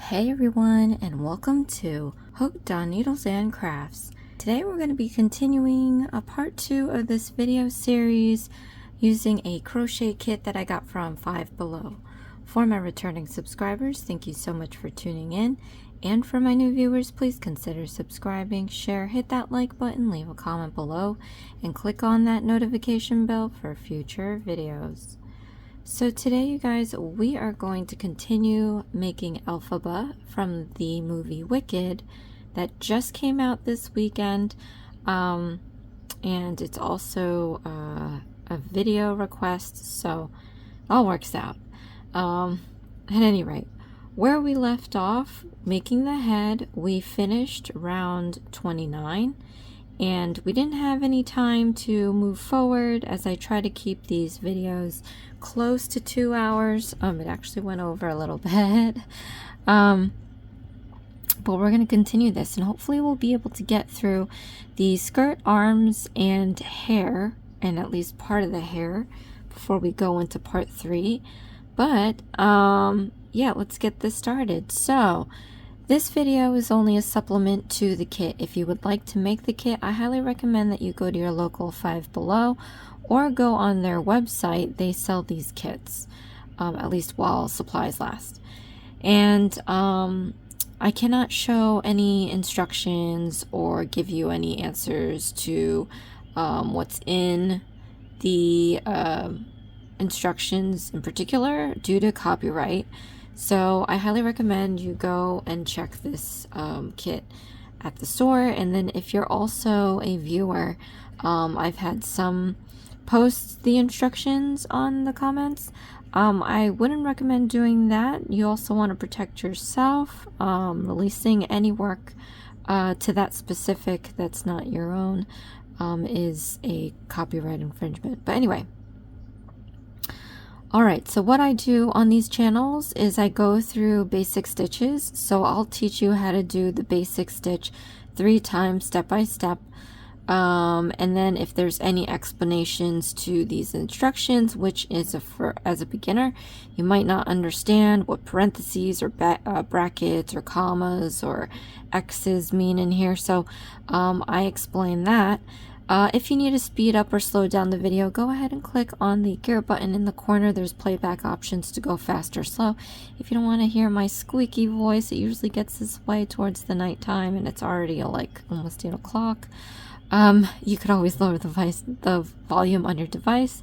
Hey everyone, and welcome to Hooked on Needles and Crafts. Today we're going to be continuing a part 2 of this video series using a crochet kit that I got from Five Below. For my returning subscribers, thank you so much for tuning in, and for my new viewers, please consider subscribing, share, hit that like button, leave a comment below, and click on that notification bell for future videos. So today, you guys, we are going to continue making Elphaba from the movie Wicked that just came out this weekend, and it's also a video request, so it all works out. At any rate, where we left off making the head, we finished round 29. And we didn't have any time to move forward as I try to keep these videos close to 2 hours. It actually went over a little bit. But we're going to continue this, and hopefully we'll be able to get through the skirt, arms, and hair, and at least part of the hair before we go into part 3. But yeah, let's get this started. So this video is only a supplement to the kit. If you would like to make the kit, I highly recommend that you go to your local Five Below or go on their website. They sell these kits, at least while supplies last. And I cannot show any instructions or give you any answers to what's in the instructions in particular due to copyright. So I highly recommend you go and check this kit at the store. And then if you're also a viewer, I've had some post the instructions on the comments. I wouldn't recommend doing that. You also want to protect yourself. Releasing any work to that specific that's not your own is a copyright infringement. But anyway. Alright, so what I do on these channels is I go through basic stitches. So I'll teach you how to do the basic stitch 3 times step by step. And then if there's any explanations to these instructions, which is as a beginner, you might not understand what parentheses or brackets or commas or X's mean in here. So I explain that. If you need to speed up or slow down the video, go ahead and click on the gear button in the corner. There's playback options to go fast or slow. If you don't want to hear my squeaky voice, it usually gets this way towards the nighttime and it's already like almost 8 o'clock. You could always lower the volume on your device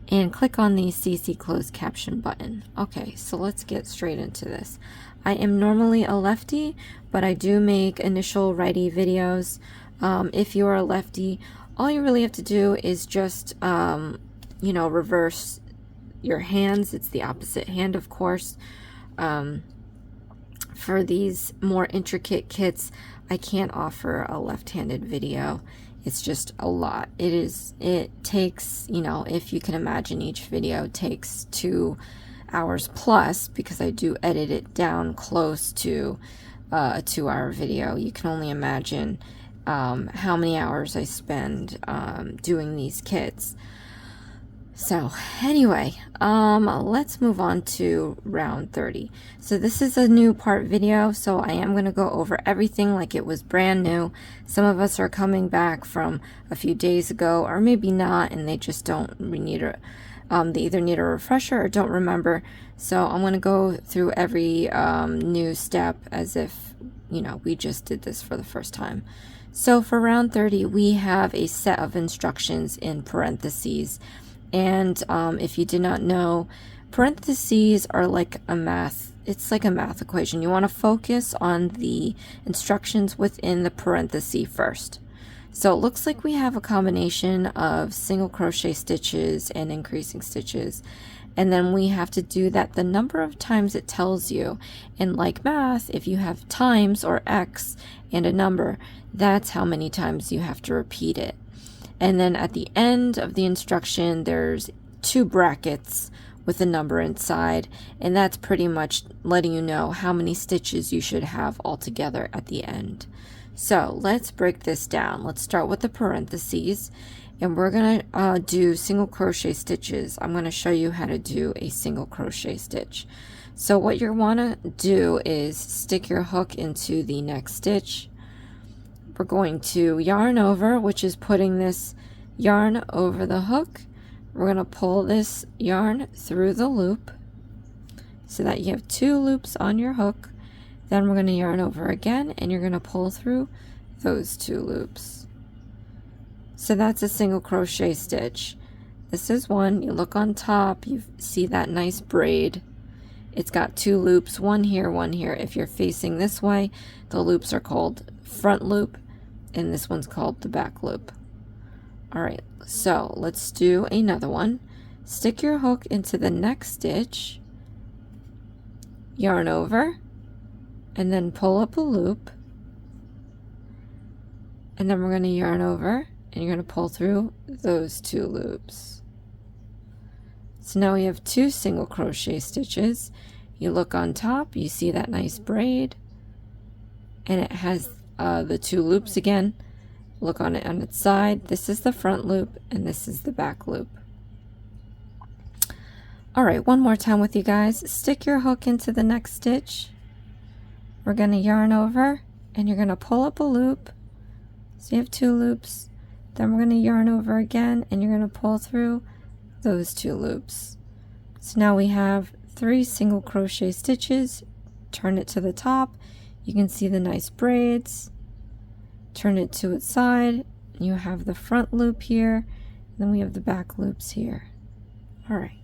and click on the CC closed caption button. Okay, so let's get straight into this. I am normally a lefty, but I do make initial righty videos. If you're a lefty, all you really have to do is just, you know, reverse your hands. It's the opposite hand, of course. For these more intricate kits, I can't offer a left-handed video. It's just a lot. It takes, you know, if you can imagine, each video takes 2 hours plus, because I do edit it down close to a 2-hour video. You can only imagine how many hours I spend doing these kits. So anyway, let's move on to round 30. So this is a new part video, so I am going to go over everything like it was brand new. Some of us are coming back from a few days ago, or maybe not, and they just don't need a they either need a refresher or don't remember. So I'm going to go through every new step as if, you know, we just did this for the first time. So for round 30, we have a set of instructions in parentheses. And if you did not know, parentheses are like it's like a math equation. You want to focus on the instructions within the parenthesis first. So it looks like we have a combination of single crochet stitches and increasing stitches. And then we have to do that the number of times it tells you. And like math, if you have times or X and a number, that's how many times you have to repeat it. And then at the end of the instruction, there's 2 brackets with a number inside, and that's pretty much letting you know how many stitches you should have altogether at the end. So let's break this down. Let's start with the parentheses, and we're going to do single crochet stitches. I'm going to show you how to do a single crochet stitch. So what you want to do is stick your hook into the next stitch. We're going to yarn over, which is putting this yarn over the hook. We're going to pull this yarn through the loop so that you have 2 loops on your hook. Then we're going to yarn over again, and you're going to pull through those 2 loops. So that's a single crochet stitch. This is one. You look on top, you see that nice braid. It's got 2 loops, one here, one here. If you're facing this way, the loops are called front loop, and this one's called the back loop. All right, so let's do another one. Stick your hook into the next stitch, yarn over, and then pull up a loop, and then we're going to yarn over, and you're going to pull through those 2 loops. So now we have 2 single crochet stitches. You look on top, you see that nice braid, and it has the 2 loops again. Look on it on its side. This is the front loop, and this is the back loop. All right, one more time with you guys. Stick your hook into the next stitch. We're going to yarn over, and you're going to pull up a loop. So you have 2 loops. Then we're going to yarn over again, and you're going to pull through those 2 loops. So now we have 3 single crochet stitches. Turn it to the top. You can see the nice braids. Turn it to its side. You have the front loop here, and then we have the back loops here. All right.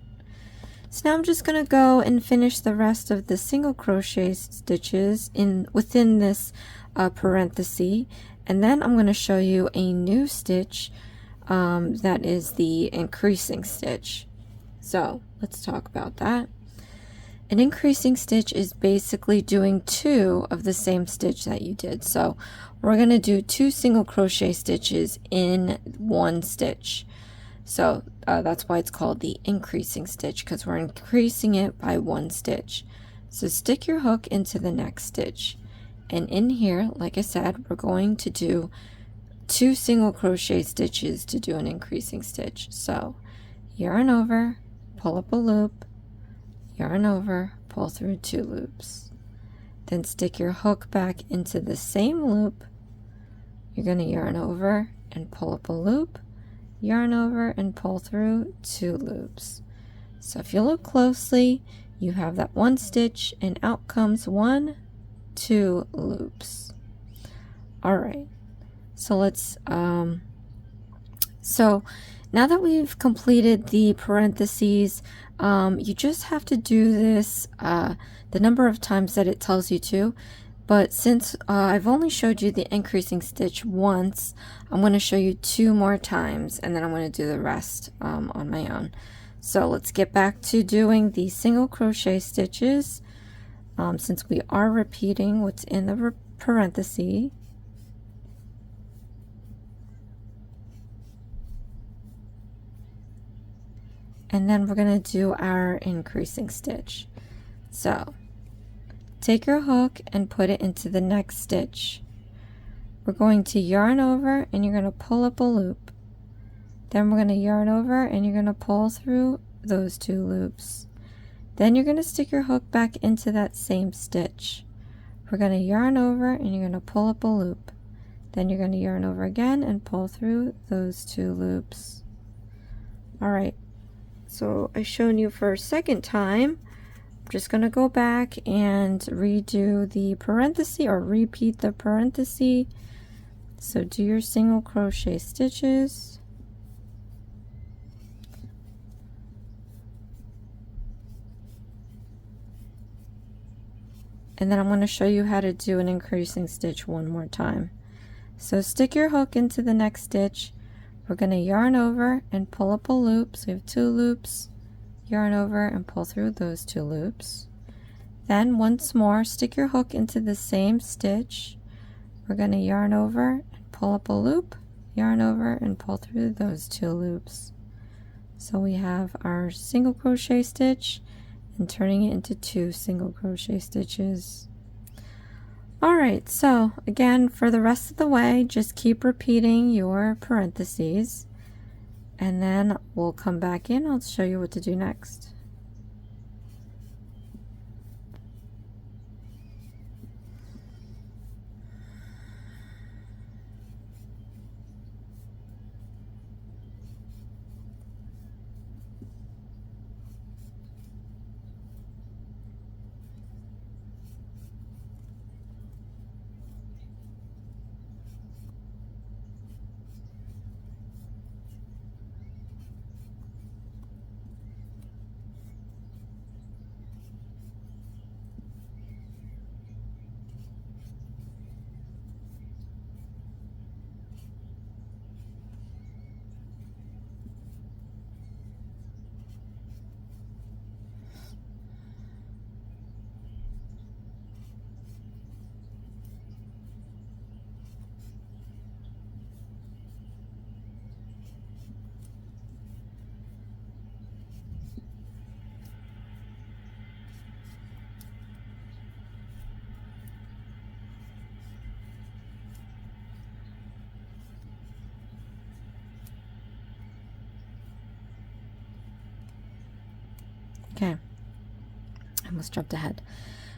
So now I'm just going to go and finish the rest of the single crochet stitches within this parenthesis, and then I'm going to show you a new stitch that is the increasing stitch. So let's talk about that. An increasing stitch is basically doing 2 of the same stitch that you did. So we're going to do 2 single crochet stitches in 1 stitch. So that's why it's called the increasing stitch, because we're increasing it by 1 stitch. So stick your hook into the next stitch, and in here, like I said, we're going to do 2 single crochet stitches to do an increasing stitch. So yarn over, pull up a loop, yarn over, pull through 2 loops, then stick your hook back into the same loop. You're going to yarn over and pull up a loop, yarn over and pull through 2 loops. So if you look closely, you have that 1 stitch, and out comes 1, 2 loops. All right, so let's so now that we've completed the parentheses, you just have to do this the number of times that it tells you to. But since I've only showed you the increasing stitch once, I'm going to show you 2 more times, and then I'm going to do the rest on my own. So let's get back to doing the single crochet stitches, since we are repeating what's in the parenthesis. And then we're going to do our increasing stitch. So take your hook and put it into the next stitch. We're going to yarn over, and you're going to pull up a loop. Then we're going to yarn over, and you're going to pull through those 2 loops. Then you're going to stick your hook back into that same stitch. We're going to yarn over, and you're going to pull up a loop. Then you're going to yarn over again and pull through those 2 loops. All right, so I've shown you for a second time. I'm just going to go back and redo the parenthesis, or repeat the parenthesis. So do your single crochet stitches. And then I'm going to show you how to do an increasing stitch one more time. So stick your hook into the next stitch. We're going to yarn over and pull up a loop. So we have 2 loops. Yarn over and pull through those 2 loops. Then once more, stick your hook into the same stitch. We're going to yarn over and pull up a loop, yarn over and pull through those 2 loops. So we have our single crochet stitch and turning it into 2 single crochet stitches. Alright, so again, for the rest of the way, just keep repeating your parentheses, and then we'll come back in. I'll show you what to do next. Okay, I almost jumped ahead.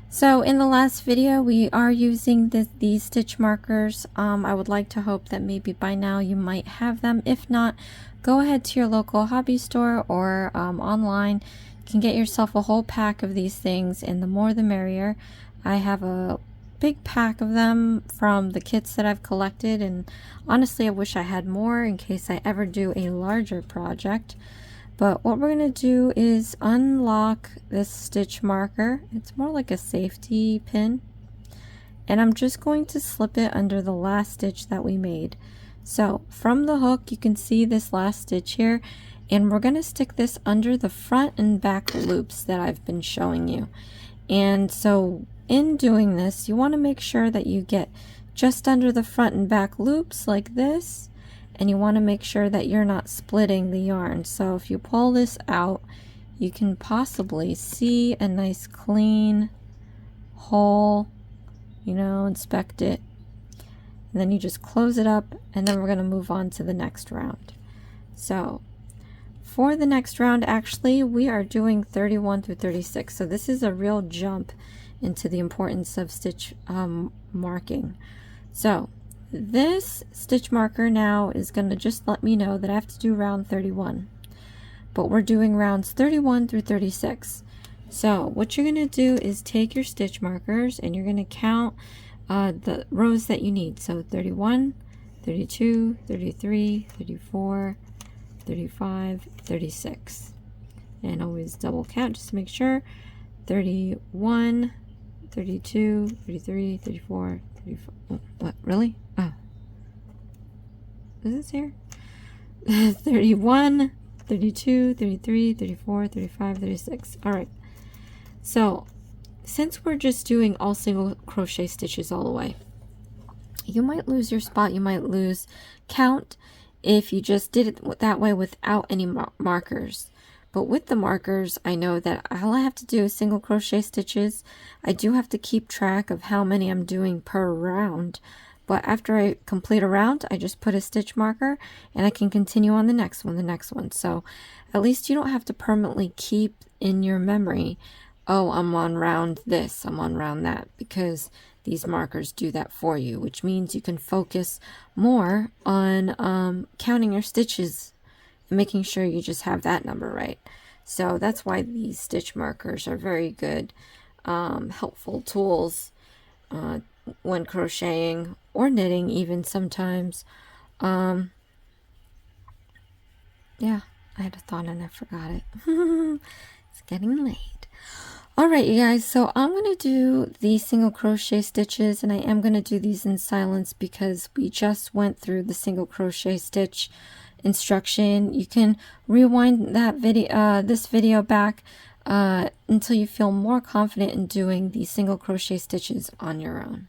So in the last video, we are using these stitch markers. I would like to hope that maybe by now you might have them. If not, go ahead to your local hobby store or online. You can get yourself a whole pack of these things, and the more the merrier. I have a big pack of them from the kits that I've collected, and honestly I wish I had more in case I ever do a larger project. But what we're going to do is unlock this stitch marker. It's more like a safety pin. And I'm just going to slip it under the last stitch that we made. So from the hook, you can see this last stitch here. And we're going to stick this under the front and back loops that I've been showing you. And so in doing this, you want to make sure that you get just under the front and back loops like this. And you want to make sure that you're not splitting the yarn. So if you pull this out, you can possibly see a nice clean hole, you know, inspect it. And then you just close it up, and then we're going to move on to the next round. So for the next round, actually, we are doing 31 through 36. So this is a real jump into the importance of stitch marking. So this stitch marker now is going to just let me know that I have to do round 31, but we're doing rounds 31 through 36. So what you're going to do is take your stitch markers and you're going to count the rows that you need. So 31, 32, 33, 34, 35, 36, and always double count just to make sure. 31, 32, 33, 34, 35. Oh, what, really? Oh, is this here? 31, 32, 33, 34, 35, 36. All right. So since we're just doing all single crochet stitches all the way, you might lose your spot. You might lose count if you just did it that way without any markers. But with the markers, I know that all I have to do is single crochet stitches. I do have to keep track of how many I'm doing per round. But after I complete a round, I just put a stitch marker and I can continue on the next one, So at least you don't have to permanently keep in your memory, oh, I'm on round this, I'm on round that, because these markers do that for you, which means you can focus more on counting your stitches and making sure you just have that number right. So that's why these stitch markers are very good, helpful tools when crocheting or knitting even sometimes. Yeah, I had a thought and I forgot it. It's getting late. Alright, you guys, so I'm going to do the single crochet stitches, and I am going to do these in silence because we just went through the single crochet stitch instruction. You can rewind that video, this video back until you feel more confident in doing the single crochet stitches on your own.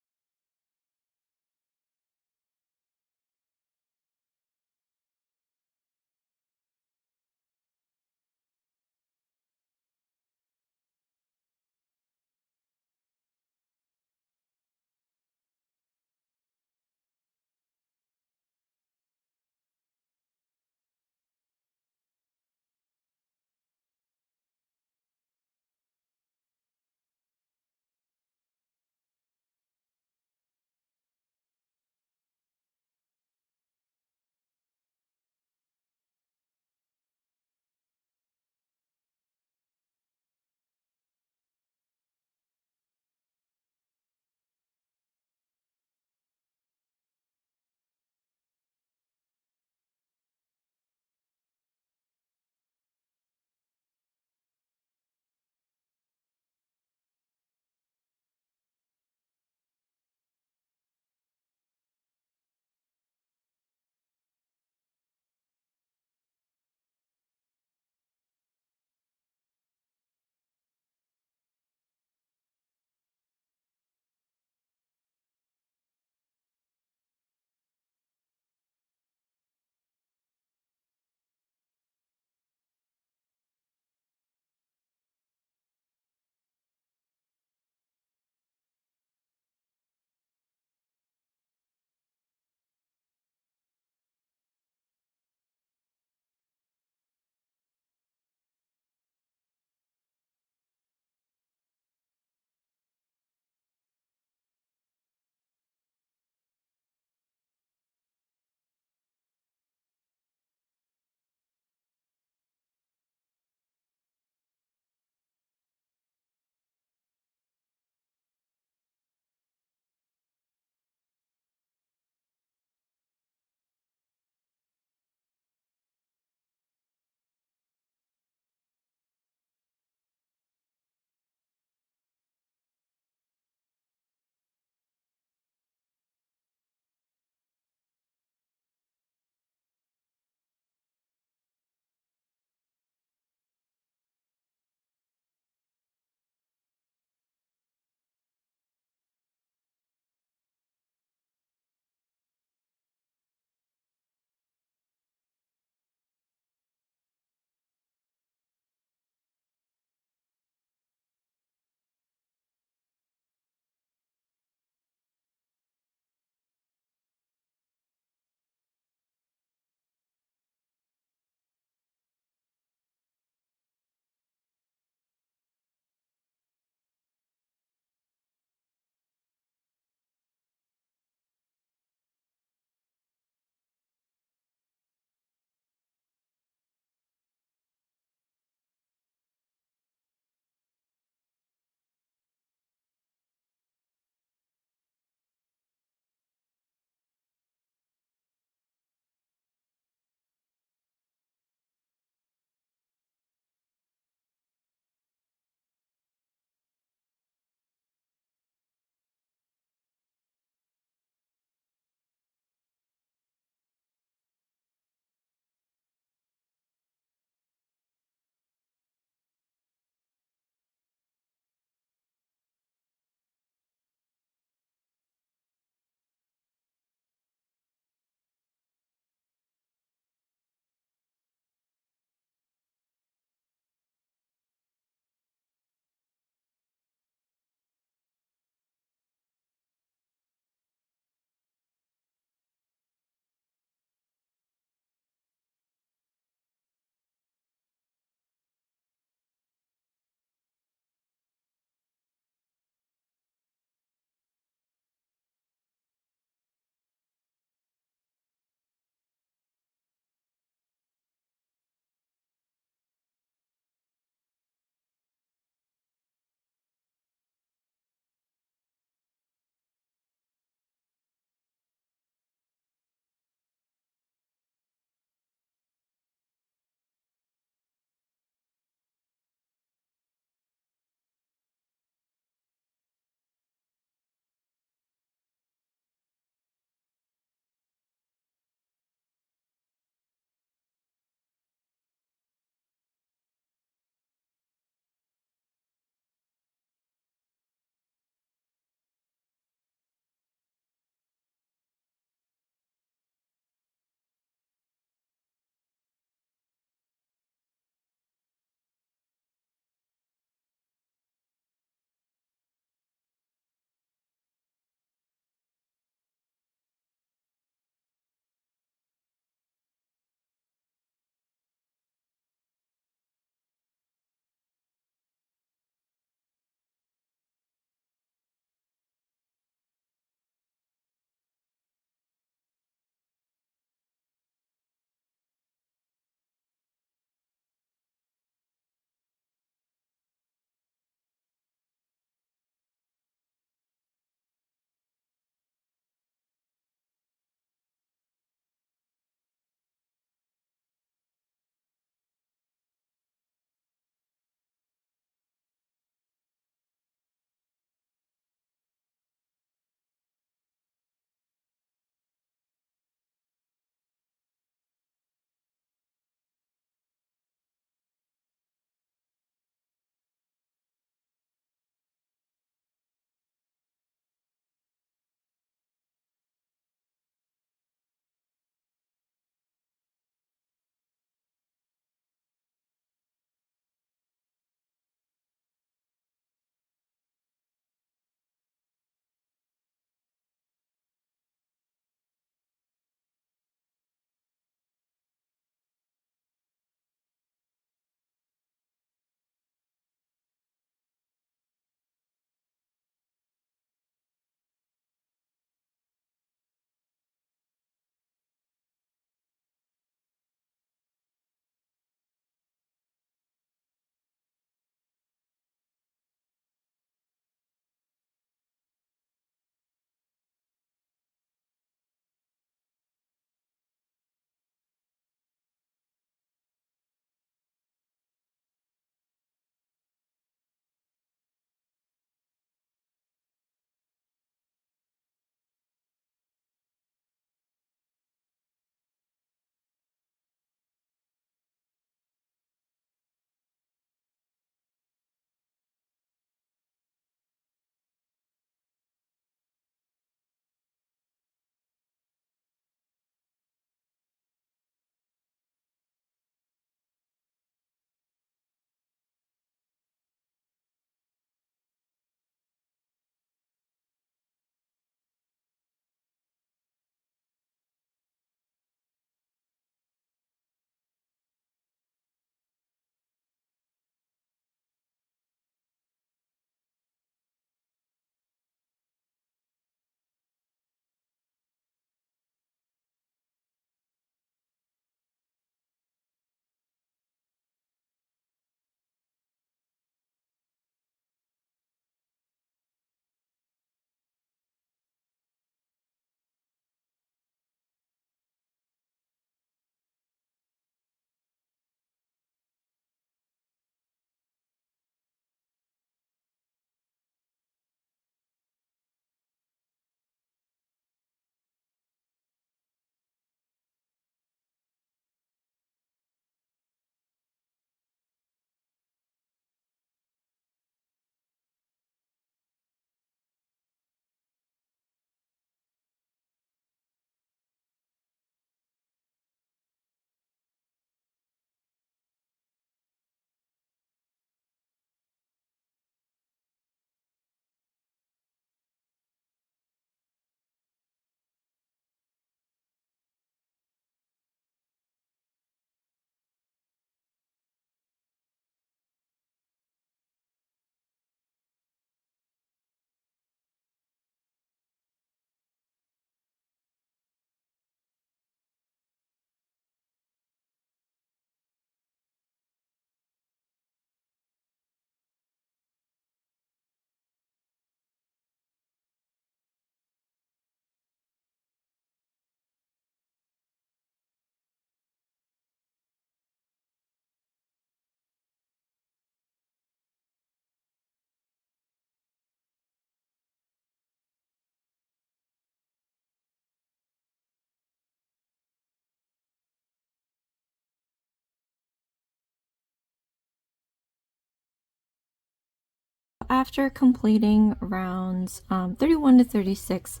after completing rounds 31 to 36,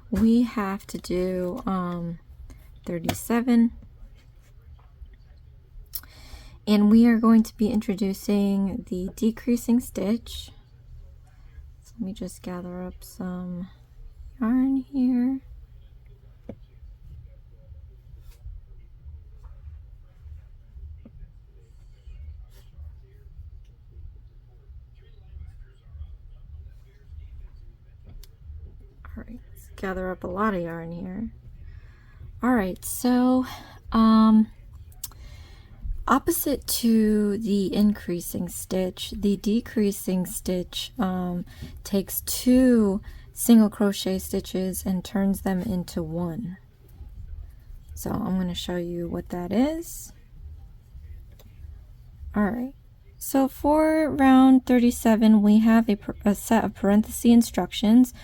we have to do 37. And we are going to be introducing the decreasing stitch. So let me just gather up some yarn here. All right, let's gather up a lot of yarn here. All right, so opposite to the increasing stitch, the decreasing stitch takes 2 single crochet stitches and turns them into 1. So I'm going to show you what that is. All right. So for round 37, we have a set of parenthesis instructions.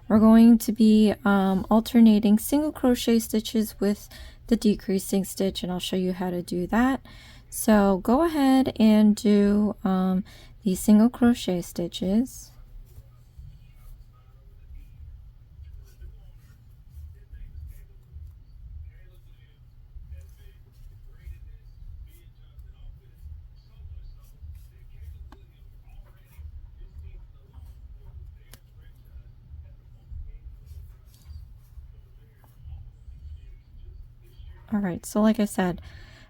We're going to be alternating single crochet stitches with the decreasing stitch, and I'll show you how to do that. So go ahead and do these single crochet stitches. All right, so like I said,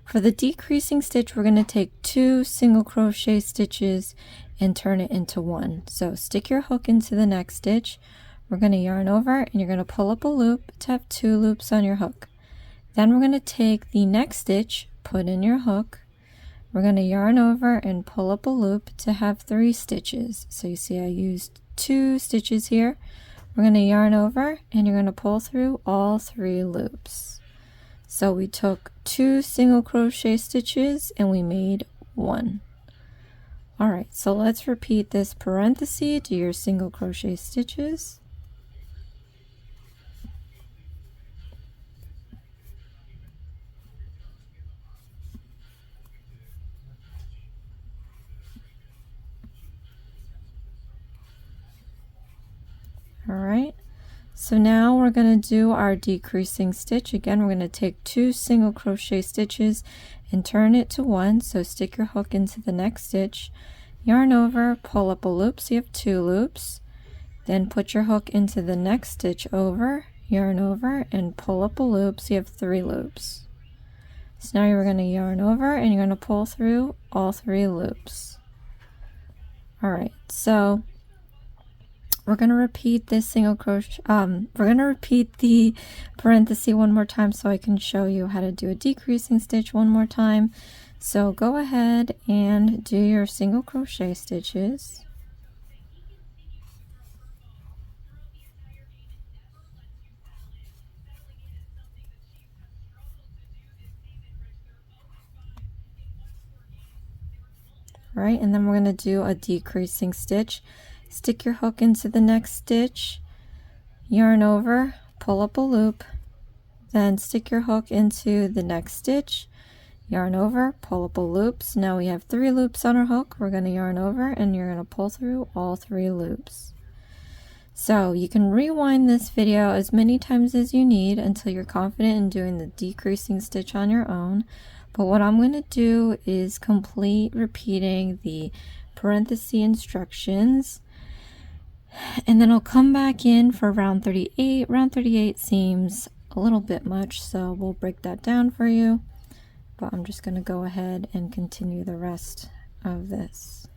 for the decreasing stitch, we're going to take 2 single crochet stitches and turn it into 1. So stick your hook into the next stitch. We're going to yarn over and you're going to pull up a loop to have 2 loops on your hook. Then we're going to take the next stitch, put in your hook. We're going to yarn over and pull up a loop to have 3 stitches. So you see I used 2 stitches here. We're going to yarn over and you're going to pull through all 3 loops. So we took 2 single crochet stitches and we made 1. All right, so let's repeat this parenthesis, do your single crochet stitches. All right, so now we're going to do our decreasing stitch. Again, we're going to take 2 single crochet stitches and turn it to 1. So stick your hook into the next stitch, yarn over, pull up a loop so you have 2 loops. Then put your hook into the next stitch over, yarn over, and pull up a loop so you have 3 loops. So now you're going to yarn over and you're going to pull through all 3 loops. All right, so we're going to repeat this single crochet, we're going to repeat the parenthesis one more time so I can show you how to do a decreasing stitch one more time. So go ahead and do your single crochet stitches. Right, and then we're going to do a decreasing stitch. Stick your hook into the next stitch, yarn over, pull up a loop, then stick your hook into the next stitch, yarn over, pull up a loop. So now we have 3 loops on our hook. We're going to yarn over and you're going to pull through all 3 loops. So you can rewind this video as many times as you need until you're confident in doing the decreasing stitch on your own. But what I'm going to do is complete repeating the parenthesis instructions, and then I'll come back in for round 38. Round 38 seems a little bit much, so we'll break that down for you. But I'm just going to go ahead and continue the rest of this.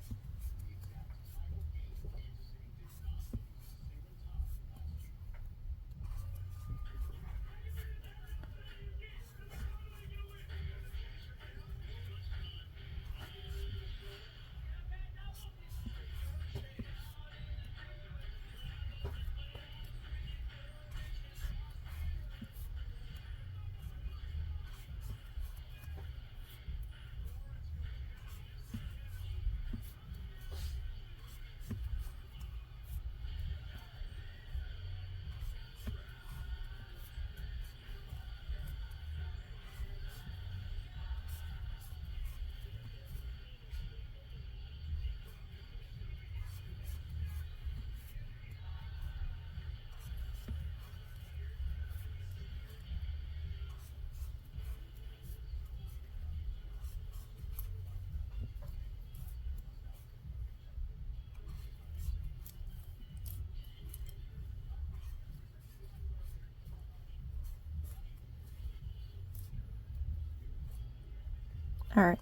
Alright,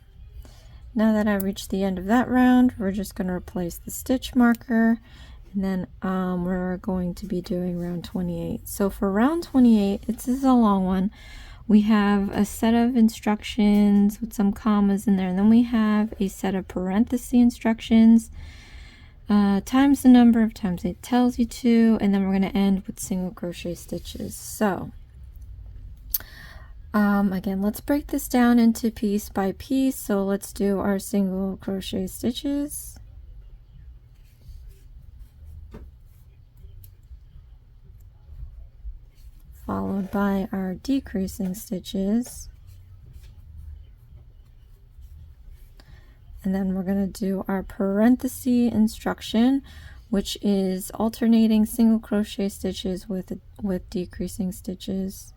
now that I've reached the end of that round, we're just going to replace the stitch marker, and then we're going to be doing round 28. So for round 28, this is a long one. We have a set of instructions with some commas in there, and then we have a set of parenthesis instructions times the number of times it tells you to, and then we're going to end with single crochet stitches. So again, let's break this down into piece by piece. So let's do our single crochet stitches, followed by our decreasing stitches, and then we're going to do our parenthesis instruction, which is alternating single crochet stitches with decreasing stitches.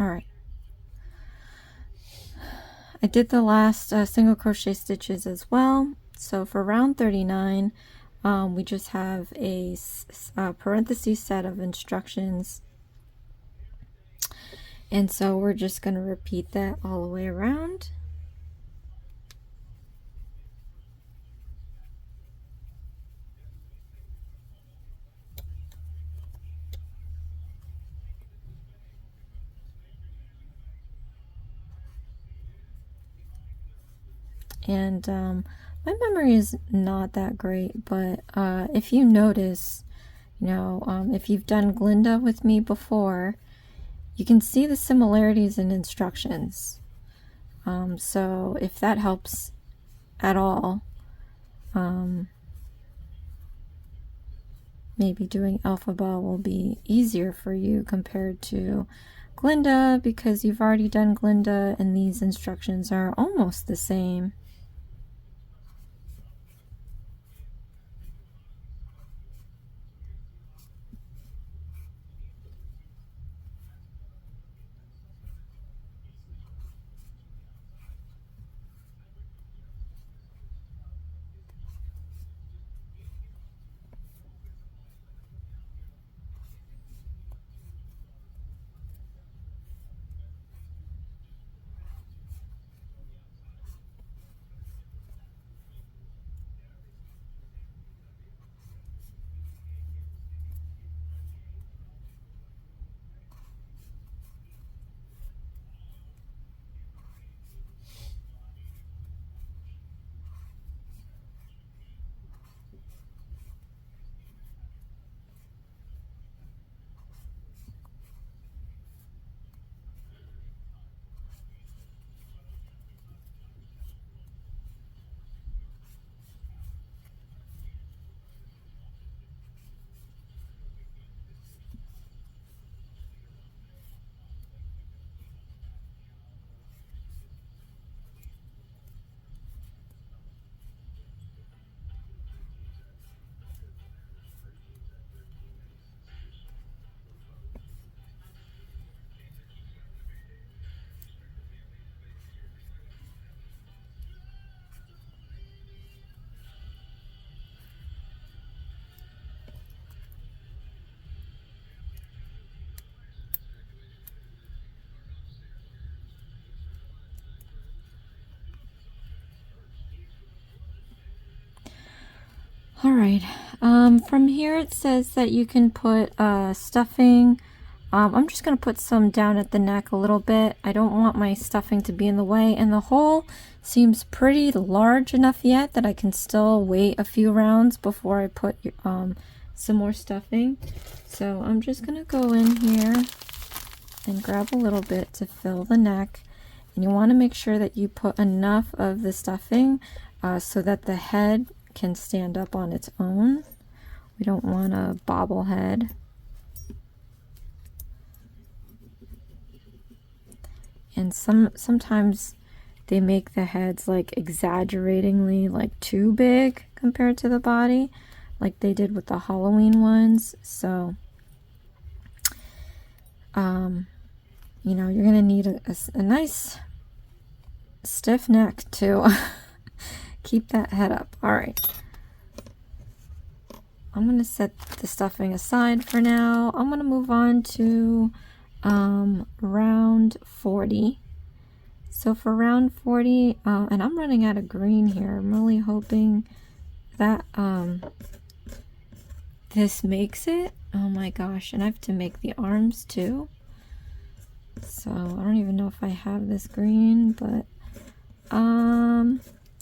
All right, I did the last single crochet stitches as well. So for round 39, we just have a parenthesis set of instructions, and so we're just going to repeat that all the way around. And my memory is not that great, but if you notice, you know, if you've done Glinda with me before, you can see the similarities in instructions. So if that helps at all, maybe doing Elphaba will be easier for you compared to Glinda, because you've already done Glinda and these instructions are almost the same. All right, from here it says that you can put stuffing. I'm just going to put some down at the neck a little bit. I don't want my stuffing to be in the way, and the hole seems pretty large enough yet that I can still wait a few rounds before I put some more stuffing. So I'm just going to go in here and grab a little bit to fill the neck, and you want to make sure that you put enough of the stuffing so that the head can stand up on its own. We don't want a bobblehead. And sometimes they make the heads like exaggeratingly like too big compared to the body, like they did with the Halloween ones. So you know, you're gonna need a nice stiff neck to keep that head up. All right, I'm gonna set the stuffing aside for now. I'm gonna move on to round 40. So for round 40, and I'm running out of green here. I'm really hoping that this makes it. Oh my gosh, and I have to make the arms too. So I don't even know if I have this green, but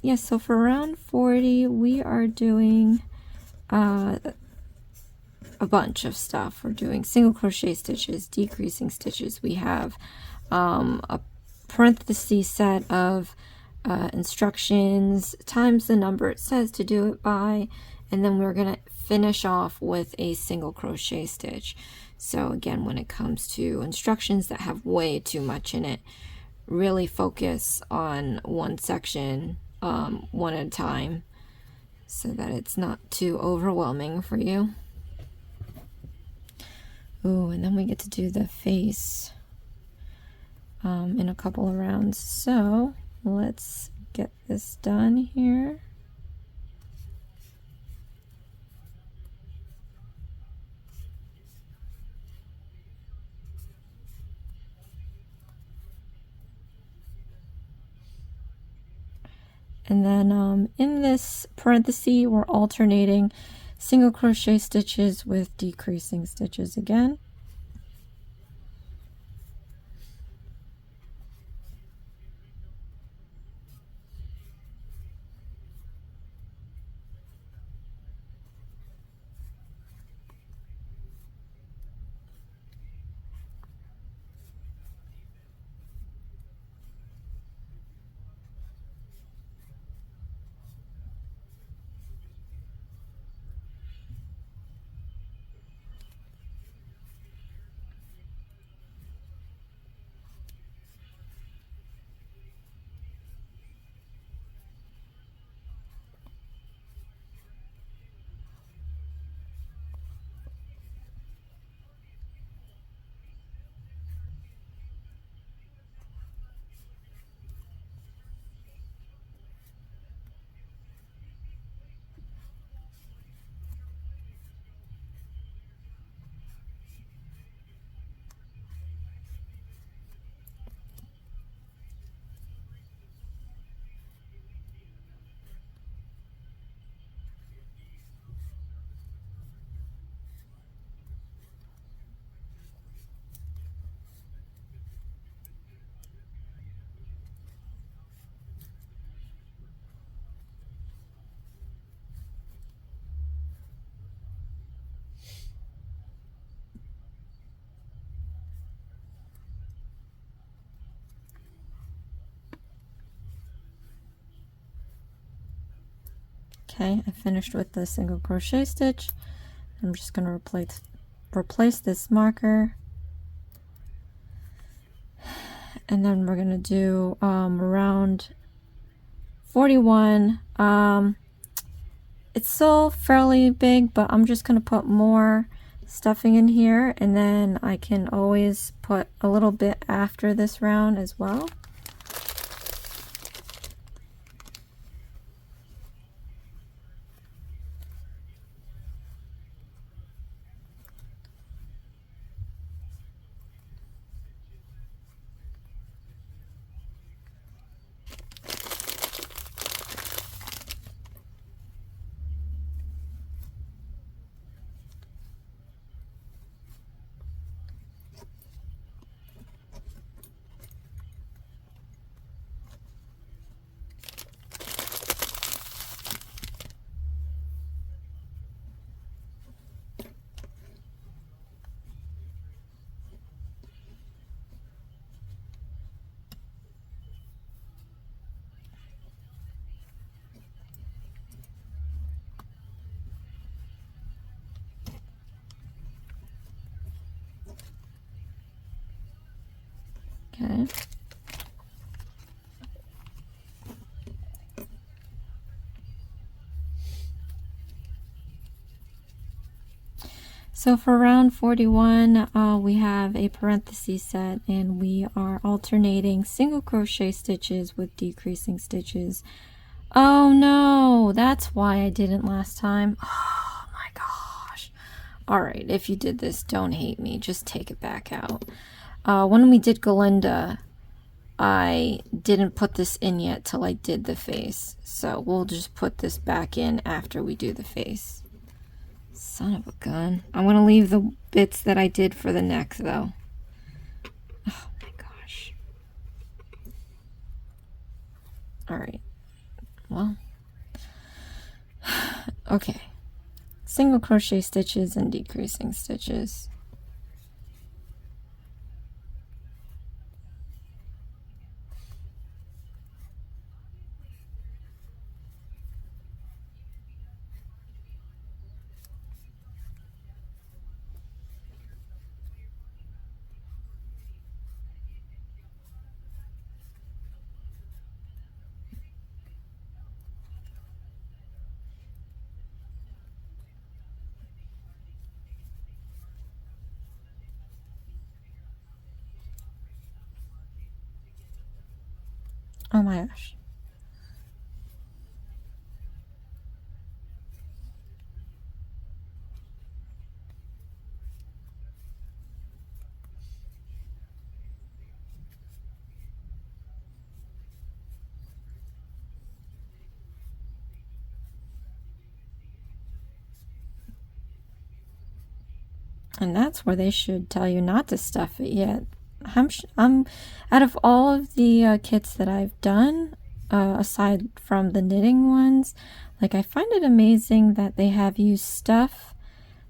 yeah, so for round 40 we are doing a bunch of stuff. We're doing single crochet stitches, decreasing stitches. We have a parenthesis set of instructions times the number it says to do it by, and then we're going to finish off with a single crochet stitch. So again, when it comes to instructions that have way too much in it, really focus on one section one at a time so that it's not too overwhelming for you. Ooh, and then we get to do the face in a couple of rounds. So let's get this done here. And then in this parenthesis, we're alternating single crochet stitches with decreasing stitches again. Okay, I finished with the single crochet stitch. I'm just going to replace this marker, and then we're going to do around 41. It's still fairly big, but I'm just going to put more stuffing in here, and then I can always put a little bit after this round as well. Okay. So for round 41, we have a parenthesis set, and we are alternating single crochet stitches with decreasing stitches. Oh no, that's why I didn't last time. Oh my gosh. All right, if you did this, don't hate me. Just take it back out. When we did Galinda, I didn't put this in yet till I did the face. So we'll just put this back in after we do the face. Son of a gun. I'm going to leave the bits that I did for the neck, though. Oh my gosh. Alright. Well. Okay. Single crochet stitches and decreasing stitches. Oh my gosh. And that's where they should tell you not to stuff it yet. I'm out of all of the kits that I've done, aside from the knitting ones, like I find it amazing that they have you stuff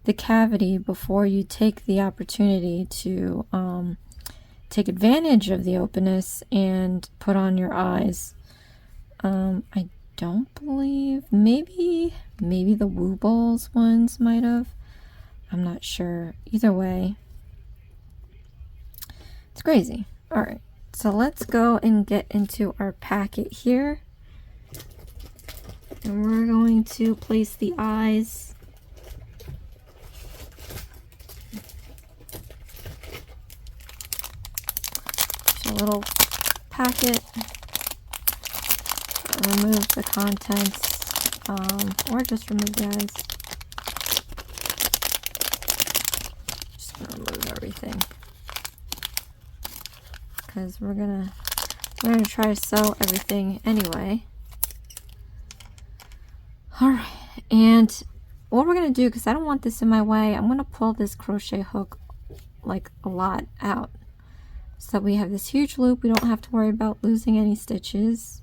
the cavity before you take the opportunity to take advantage of the openness and put on your eyes. I don't believe, maybe the Woo Balls ones might have. I'm not sure. Either way, it's crazy. All right, so let's go and get into our packet here. And we're going to place the eyes. Just a little packet. Remove the contents, or just remove the eyes. Remove everything because we're gonna try to sew everything anyway. All right, and what we're gonna do, because I don't want this in my way, I'm gonna pull this crochet hook like a lot out so that we have this huge loop. We don't have to worry about losing any stitches,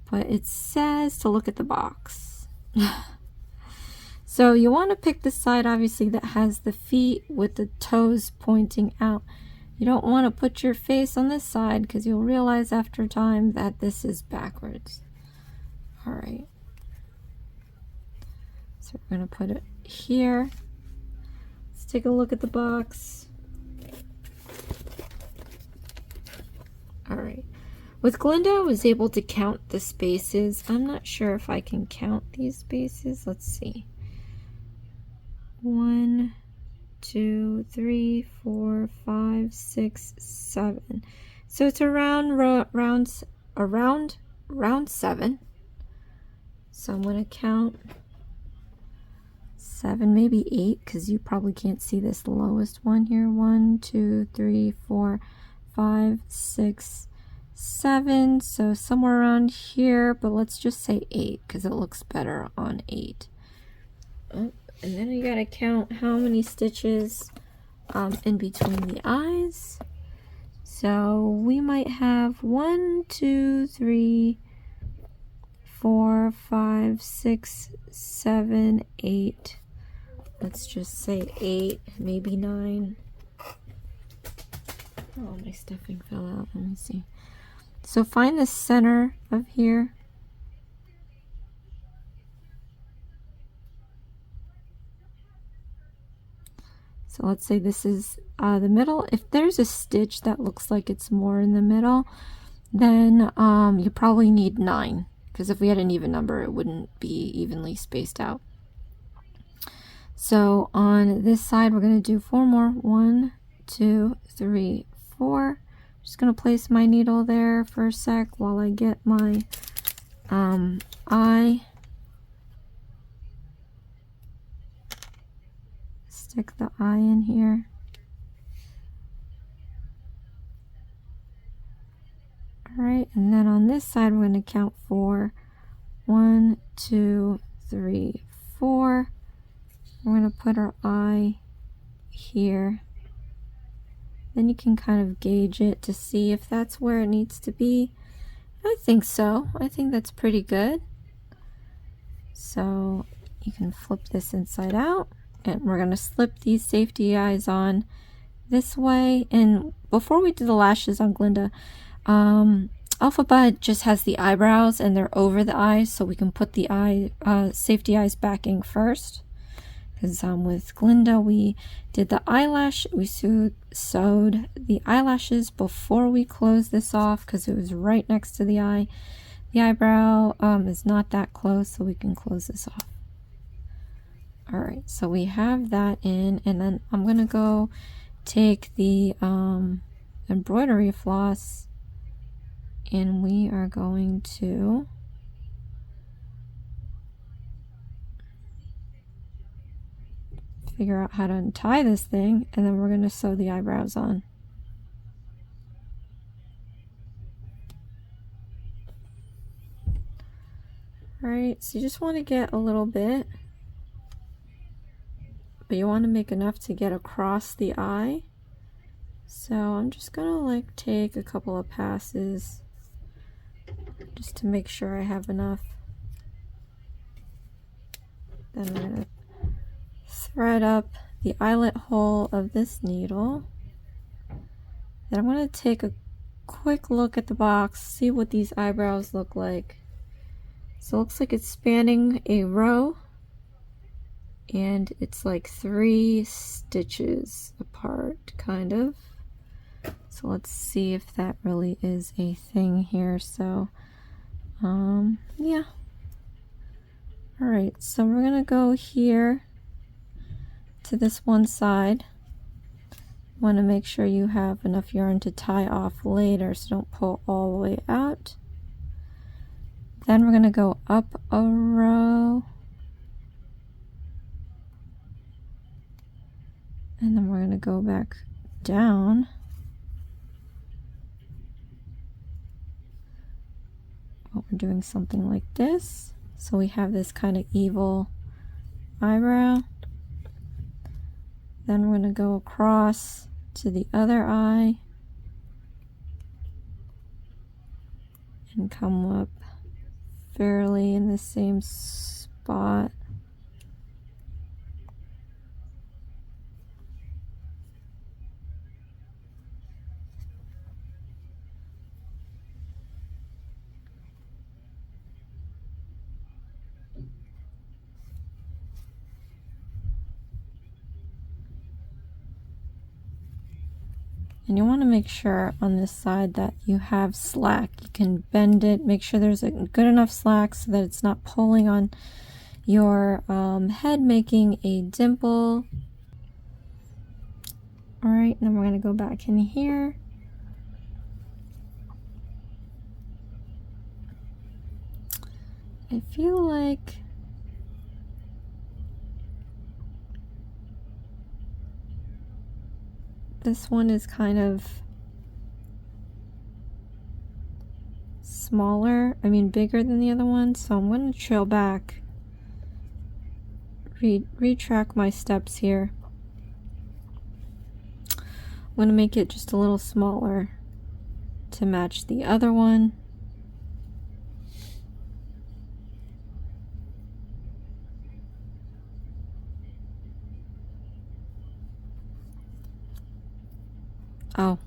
but it says to look at the box. So you want to pick the side, obviously, that has the feet with the toes pointing out. You don't want to put your face on this side because you'll realize after time that this is backwards. All right. So we're going to put it here. Let's take a look at the box. All right. With Glinda, I was able to count the spaces. I'm not sure if I can count these spaces. Let's see. 1, 2, 3, 4, 5, 6, 7. So it's around round 7. So I'm going to count 7, maybe 8, because you probably can't see this lowest one here. 1, 2, 3, 4, 5, 6, 7. So somewhere around here, but let's just say 8 because it looks better on 8. Oh. And then you gotta count how many stitches in between the eyes. So we might have 1, 2, 3, 4, 5, 6, 7, 8. Let's just say 8, maybe 9. Oh, my stuffing fell out. Let me see. So find the center of here. So let's say this is the middle. If there's a stitch that looks like it's more in the middle, then you probably need 9, because if we had an even number, it wouldn't be evenly spaced out. So on this side, we're going to do 4 more. 1, 2, 3, 4. Just going to place my needle there for a sec while I get my eye. Stick the eye in here. Alright, and then on this side, we're going to count 4. 1, 2, 3, 4. We're going to put our eye here. Then you can kind of gauge it to see if that's where it needs to be. I think so. I think that's pretty good. So you can flip this inside out, and we're going to slip these safety eyes on this way. And before we do the lashes on Glinda, Elphaba just has the eyebrows and they're over the eyes, so we can put the safety eyes backing first. Because with Glinda, we did the eyelash, we sewed the eyelashes before we closed this off because it was right next to the eye. The eyebrow is not that close, so we can close this off. Alright, so we have that in, and then I'm going to go take the embroidery floss, and we are going to figure out how to untie this thing, and then we're going to sew the eyebrows on. Alright, so you just want to get a little bit, but you want to make enough to get across the eye. So I'm just going to like take a couple of passes just to make sure I have enough. Then I'm going to thread up the eyelet hole of this needle. Then I'm going to take a quick look at the box, see what these eyebrows look like. So it looks like it's spanning a row, and it's like 3 stitches apart, kind of. So let's see if that really is a thing here. So yeah. Alright, so we're gonna go here to this one side. Want to make sure you have enough yarn to tie off later, so don't pull all the way out. Then we're going to go up a row, and then we're going to go back down. Well, we're doing something like this, so we have this kind of evil eyebrow. Then we're going to go across to the other eye and come up fairly in the same spot. And you want to make sure on this side that you have slack. You can bend it, make sure there's a good enough slack so that it's not pulling on your head, making a dimple. Alright, then we're going to go back in here. I feel like this one is kind of smaller, bigger than the other one, so I'm going to trail back, retrack my steps here. I'm going to make it just a little smaller to match the other one. Oh.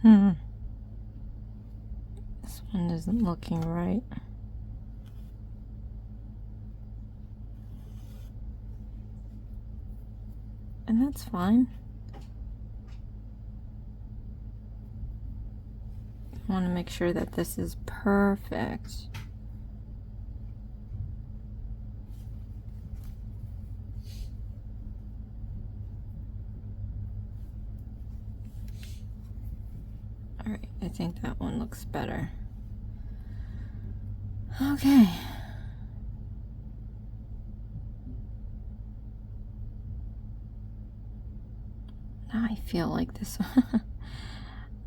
This one isn't looking right. And that's fine. I want to make sure that this is perfect. All right, I think that one looks better. Okay. Now I feel like this.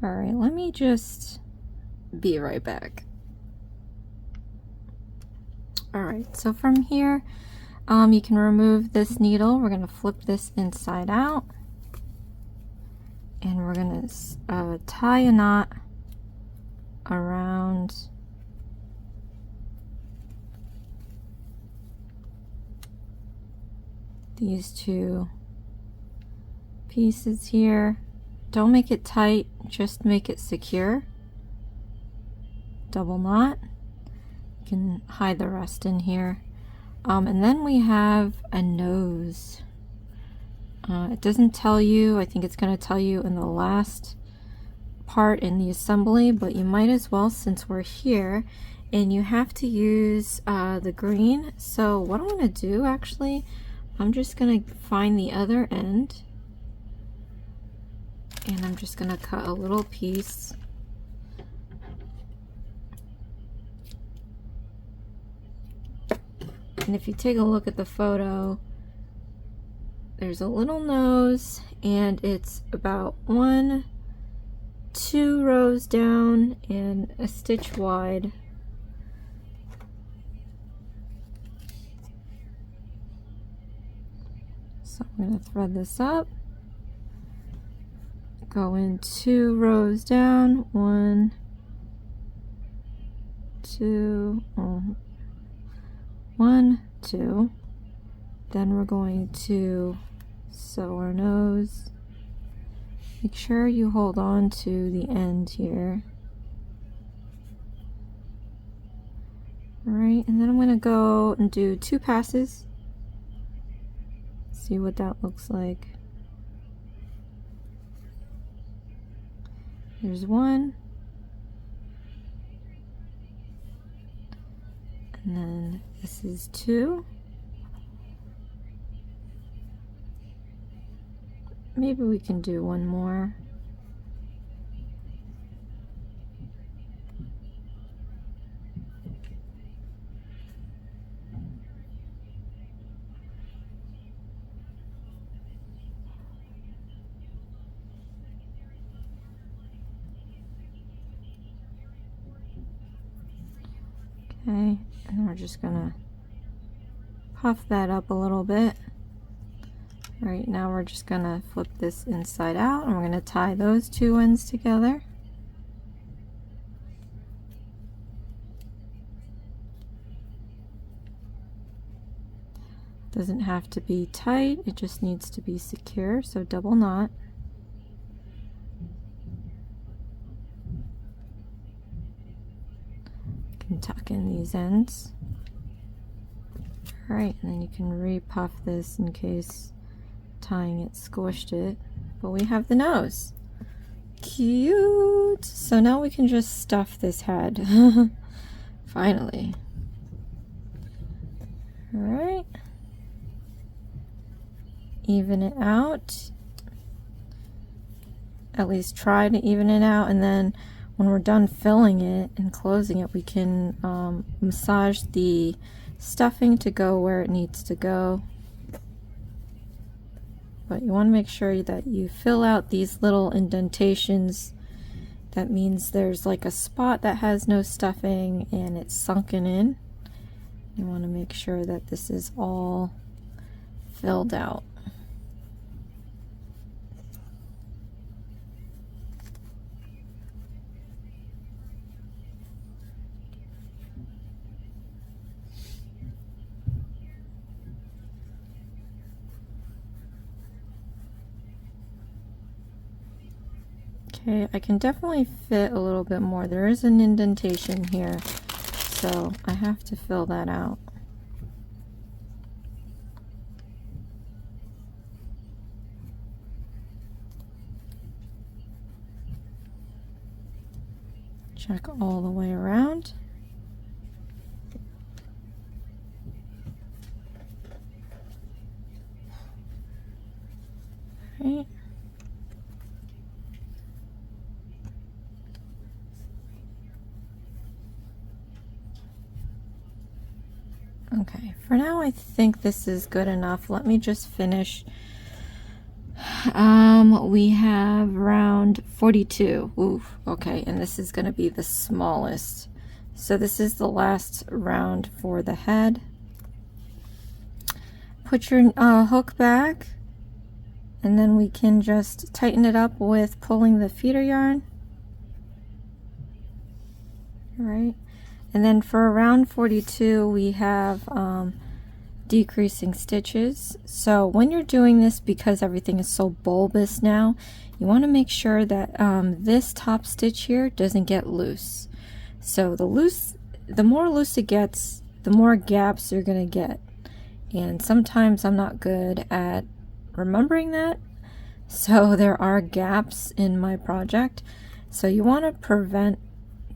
All right, let me just be right back. All right, so from here, you can remove this needle. We're gonna flip this inside out, and we're gonna tie a knot around these two pieces here. Don't make it tight, just make it secure. Double knot. You can hide the rest in here. And then we have a nose. It doesn't tell you, I think it's going to tell you in the last part in the assembly, but you might as well since we're here. And you have to use the green. So what I'm going to do actually, I'm just going to find the other end. And I'm just going to cut a little piece. And if you take a look at the photo, there's a little nose, and it's about 1-2 rows down and a stitch wide. So I'm going to thread this up. Go in 2 rows down, 1, 2, 1, 2. Then we're going to sew our nose. Make sure you hold on to the end here. All right, and then I'm going to go and do 2 passes. See what that looks like. There's 1. And then this is 2. Maybe we can do 1 more. Okay, and we're just gonna puff that up a little bit. All right, now we're just gonna flip this inside out, and we're gonna tie those 2 ends together. Doesn't have to be tight, it just needs to be secure, so double knot. You can tuck in these ends. All right, and then you can re-puff this in case tying it squished it. But we have the nose. Cute! So now we can just stuff this head. Finally. All right. Even it out. At least try to even it out, and then when we're done filling it and closing it, we can massage the stuffing to go where it needs to go. But you want to make sure that you fill out these little indentations. That means there's like a spot that has no stuffing and it's sunken in. You want to make sure that this is all filled out. Okay, I can definitely fit a little bit more. There is an indentation here, so I have to fill that out. Check all the way around. All right. Okay, for now I think this is good enough. Let me just finish. We have round 42. Oof, okay, and this is going to be the smallest. So this is the last round for the head. Put your hook back, and then we can just tighten it up with pulling the feeder yarn. All right. And then for round 42, we have decreasing stitches. So when you're doing this, because everything is so bulbous now, you want to make sure that this top stitch here doesn't get loose. So the more loose it gets, the more gaps you're going to get. And sometimes I'm not good at remembering that. So there are gaps in my project. So you want to prevent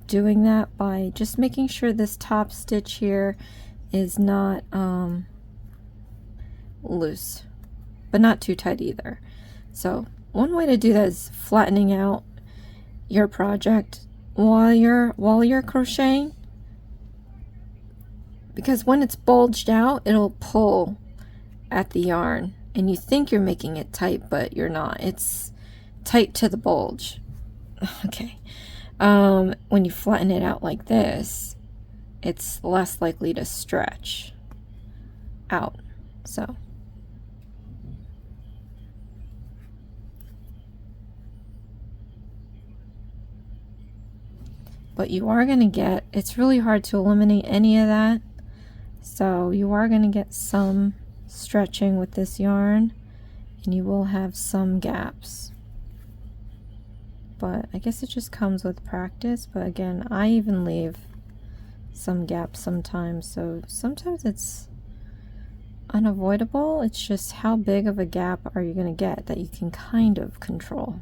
doing that by just making sure this top stitch here is not loose, but not too tight either. So one way to do that is flattening out your project while you're crocheting, because when it's bulged out, it'll pull at the yarn and you think you're making it tight, but you're not. It's tight to the bulge. Okay. When you flatten it out like this, it's less likely to stretch out. So but you are going to get, it's really hard to eliminate any of that, so you are going to get some stretching with this yarn, and you will have some gaps. But I guess it just comes with practice. But again, I even leave some gaps sometimes, so sometimes it's unavoidable. It's just how big of a gap are you going to get that you can kind of control.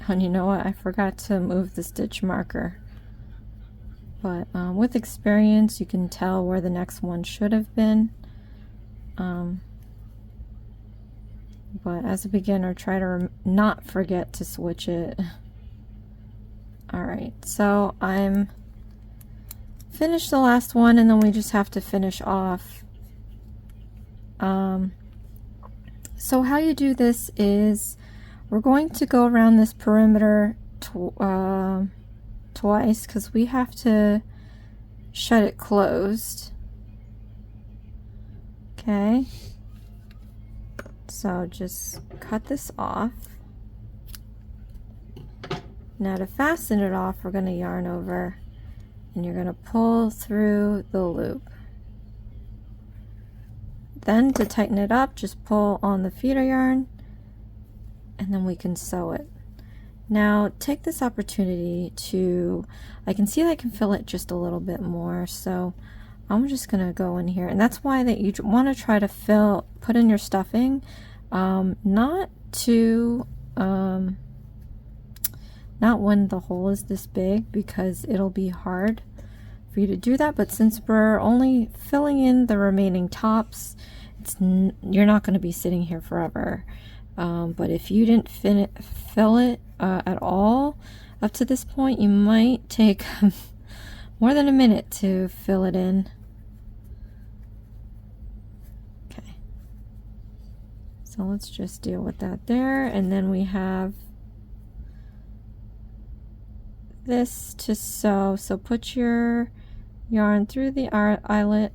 And you know what? I forgot to move the stitch marker. But with experience, you can tell where the next one should have been. But as a beginner, try to not forget to switch it. Alright, so I'm finished the last one, and then we just have to finish off. So how you do this is, we're going to go around this perimeter twice, because we have to shut it closed. Okay, so just cut this off. Now to fasten it off, we're going to yarn over, and you're going to pull through the loop. Then to tighten it up, just pull on the feeder yarn, and then we can sew it. Now take this opportunity to, I can see that I can fill it just a little bit more, so I'm just gonna go in here, and that's why that you want to try to put in your stuffing, not when the hole is this big, because it'll be hard for you to do that. But since we're only filling in the remaining tops you're not going to be sitting here forever. But if you didn't fill it at all up to this point, you might take more than a minute to fill it in. Okay, so let's just deal with that there, and then we have this to sew. So put your yarn through the eyelet,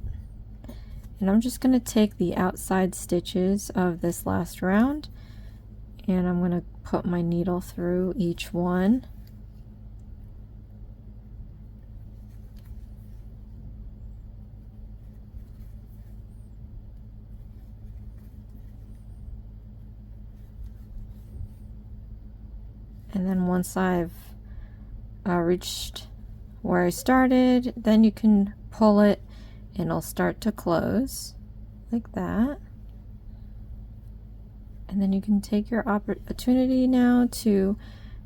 and I'm just going to take the outside stitches of this last round, and I'm going to put my needle through each one. And then once I've reached where I started, then you can pull it and it'll start to close like that. And then you can take your opportunity now to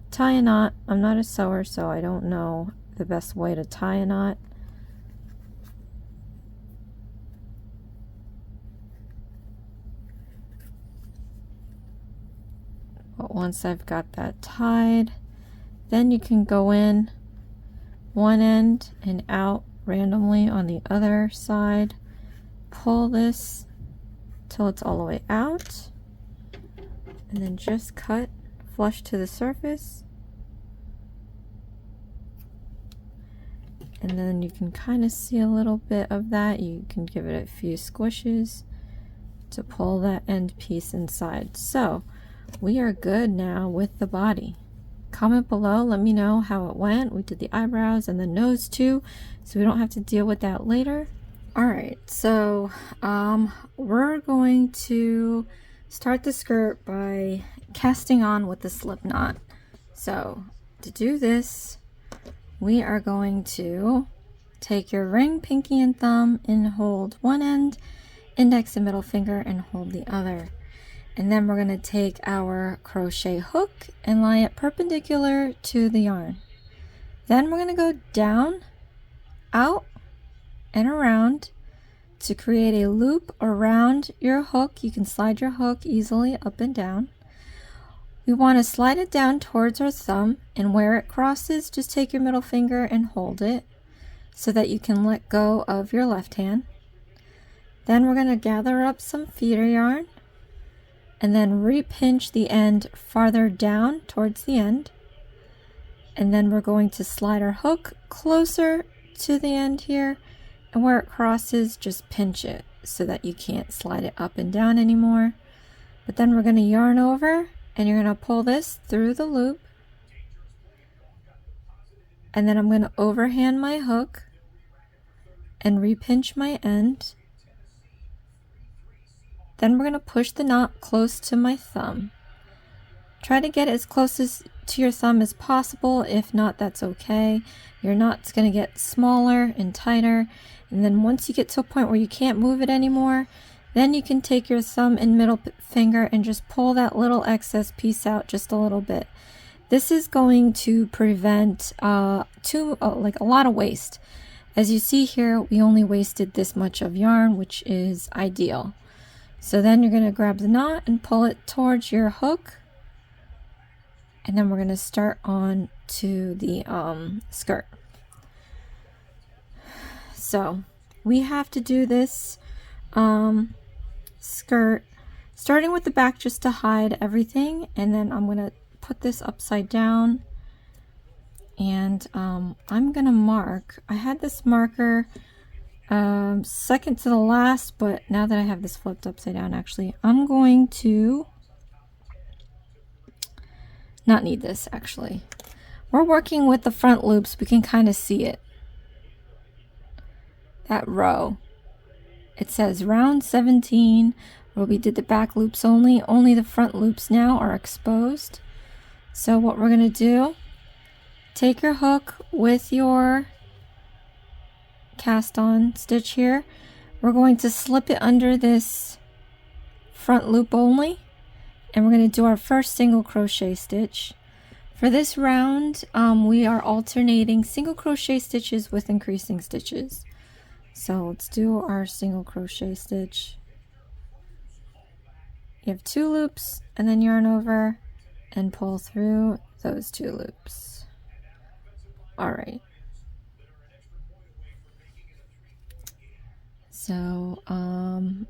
tie a knot. I'm not a sewer, so I don't know the best way to tie a knot. But once I've got that tied, then you can go in one end and out randomly on the other side. Pull this till it's all the way out, and then just cut flush to the surface. And then you can kind of see a little bit of that. You can give it a few squishes to pull that end piece inside. So we are good now with the body. Comment below, let me know how it went. We did the eyebrows and the nose too, so we don't have to deal with that later. Alright, so we're going to start the skirt by casting on with the slip knot. So to do this, we are going to take your ring, pinky, and thumb and hold one end, index and middle finger, and hold the other. And then we're going to take our crochet hook and lie it perpendicular to the yarn. Then we're going to go down, out, and around to create a loop around your hook. You can slide your hook easily up and down. We want to slide it down towards our thumb, and where it crosses, just take your middle finger and hold it so that you can let go of your left hand. Then we're going to gather up some feeder yarn and then repinch the end farther down towards the end. And then we're going to slide our hook closer to the end here, and where it crosses, just pinch it so that you can't slide it up and down anymore. But then we're going to yarn over, and you're going to pull this through the loop, and then I'm going to overhand my hook and repinch my end. Then we're going to push the knot close to my thumb. Try to get as close to your thumb as possible. If not, that's okay. Your knot's going to get smaller and tighter. And then once you get to a point where you can't move it anymore, then you can take your thumb and middle finger and just pull that little excess piece out just a little bit. This is going to prevent like a lot of waste. As you see here, we only wasted this much of yarn, which is ideal. So then you're going to grab the knot and pull it towards your hook, and then we're going to start on to the skirt. So we have to do this skirt starting with the back just to hide everything, and then I'm going to put this upside down, and I'm going to mark. I had this marker second to the last, but now that I have this flipped upside down, actually I'm going to not need this. Actually, we're working with the front loops. We can kind of see it, that row. It says round 17 where we did the back loops only the front loops now are exposed. So what we're going to do, take your hook with your cast on stitch here. We're going to slip it under this front loop only, and we're going to do our first single crochet stitch. For this round, we are alternating single crochet stitches with increasing stitches. So let's do our single crochet stitch. You have 2 loops and then yarn over and pull through those 2 loops. All right. So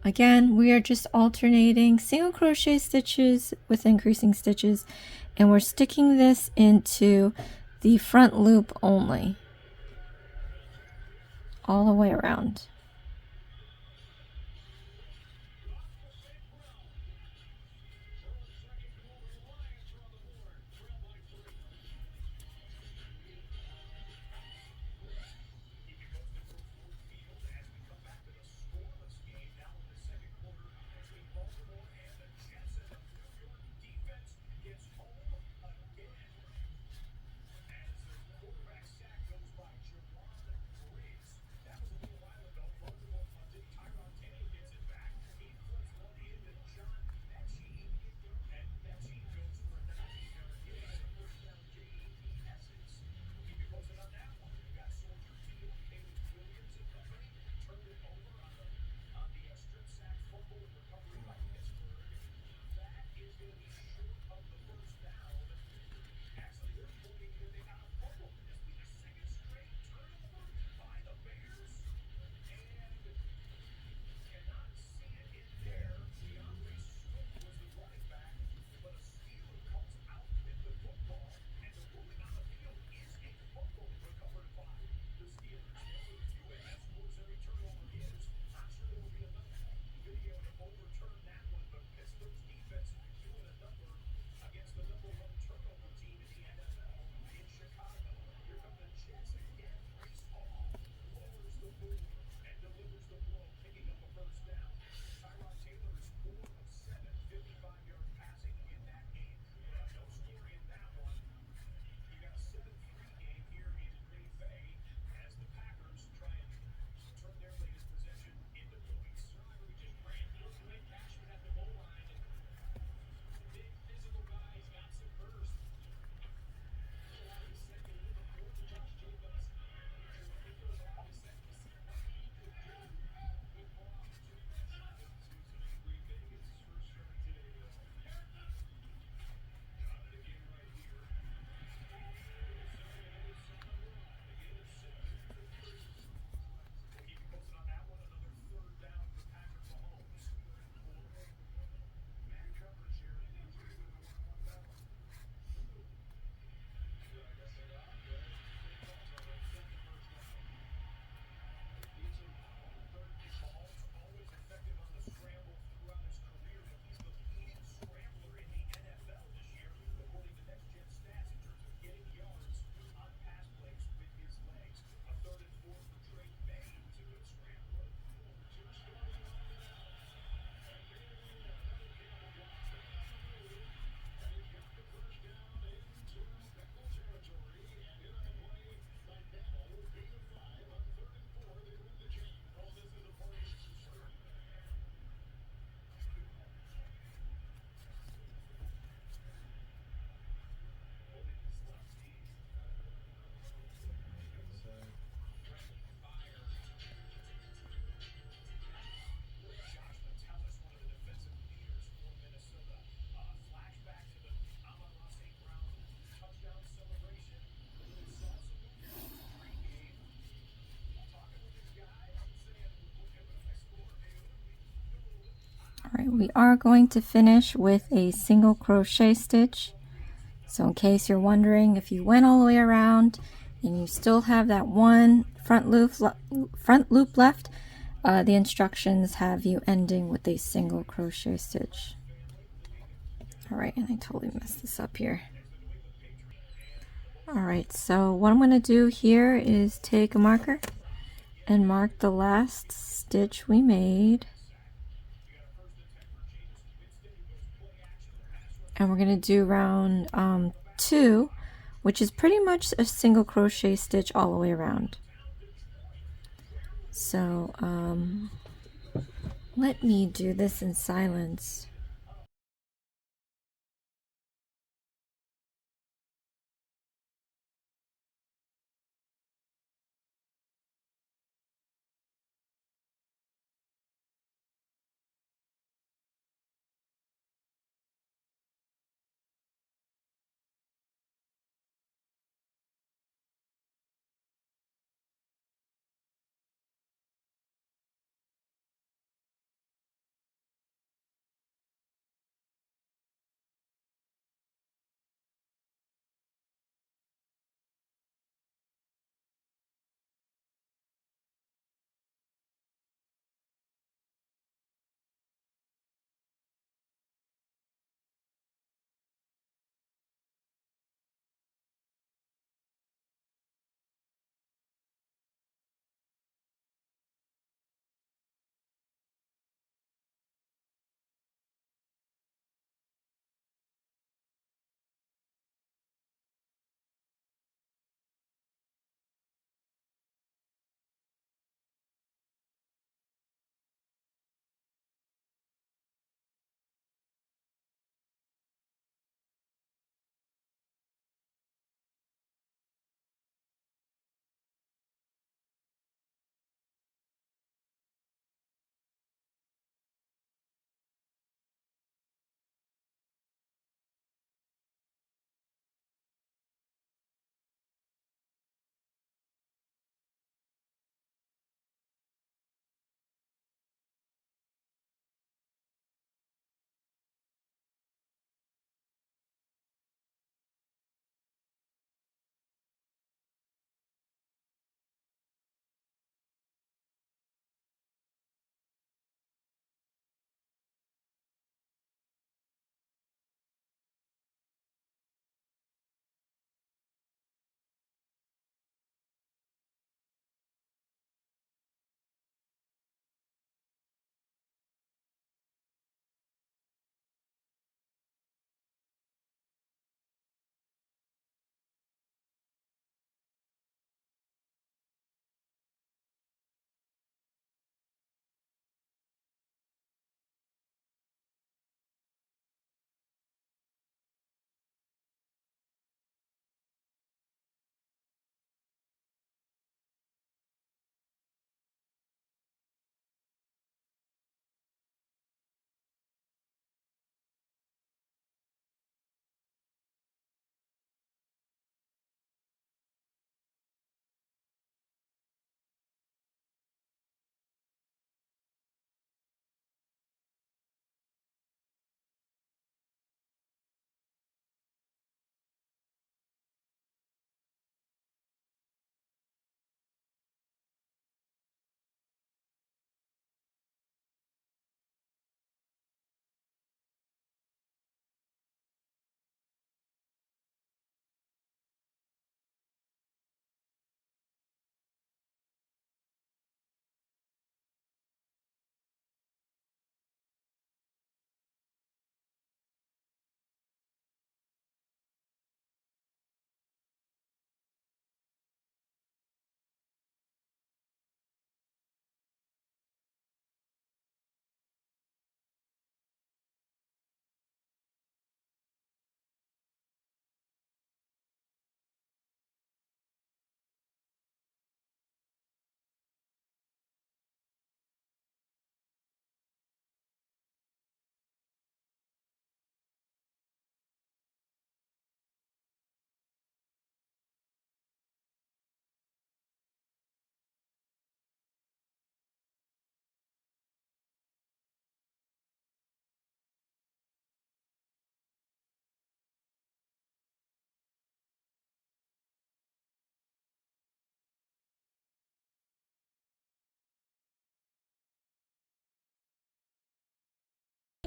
again, we are just alternating single crochet stitches with increasing stitches, and we're sticking this into the front loop only, all the way around. All right, we are going to finish with a single crochet stitch. So in case you're wondering, if you went all the way around and you still have that one front loop left, the instructions have you ending with a single crochet stitch. All right, and I totally messed this up here. All right, so what I'm going to do here is take a marker and mark the last stitch we made. And we're going to do round 2, which is pretty much a single crochet stitch all the way around. So let me do this in silence.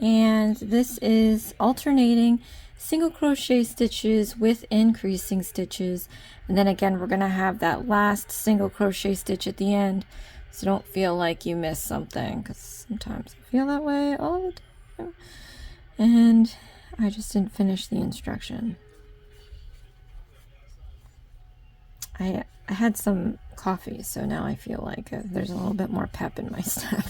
and this is alternating single crochet stitches with increasing stitches, and then again we're gonna have that last single crochet stitch at the end, so don't feel like you missed something, because sometimes I feel that way all the time and I just didn't finish the instruction. I had some coffee, so now I feel like there's a little bit more pep in my step.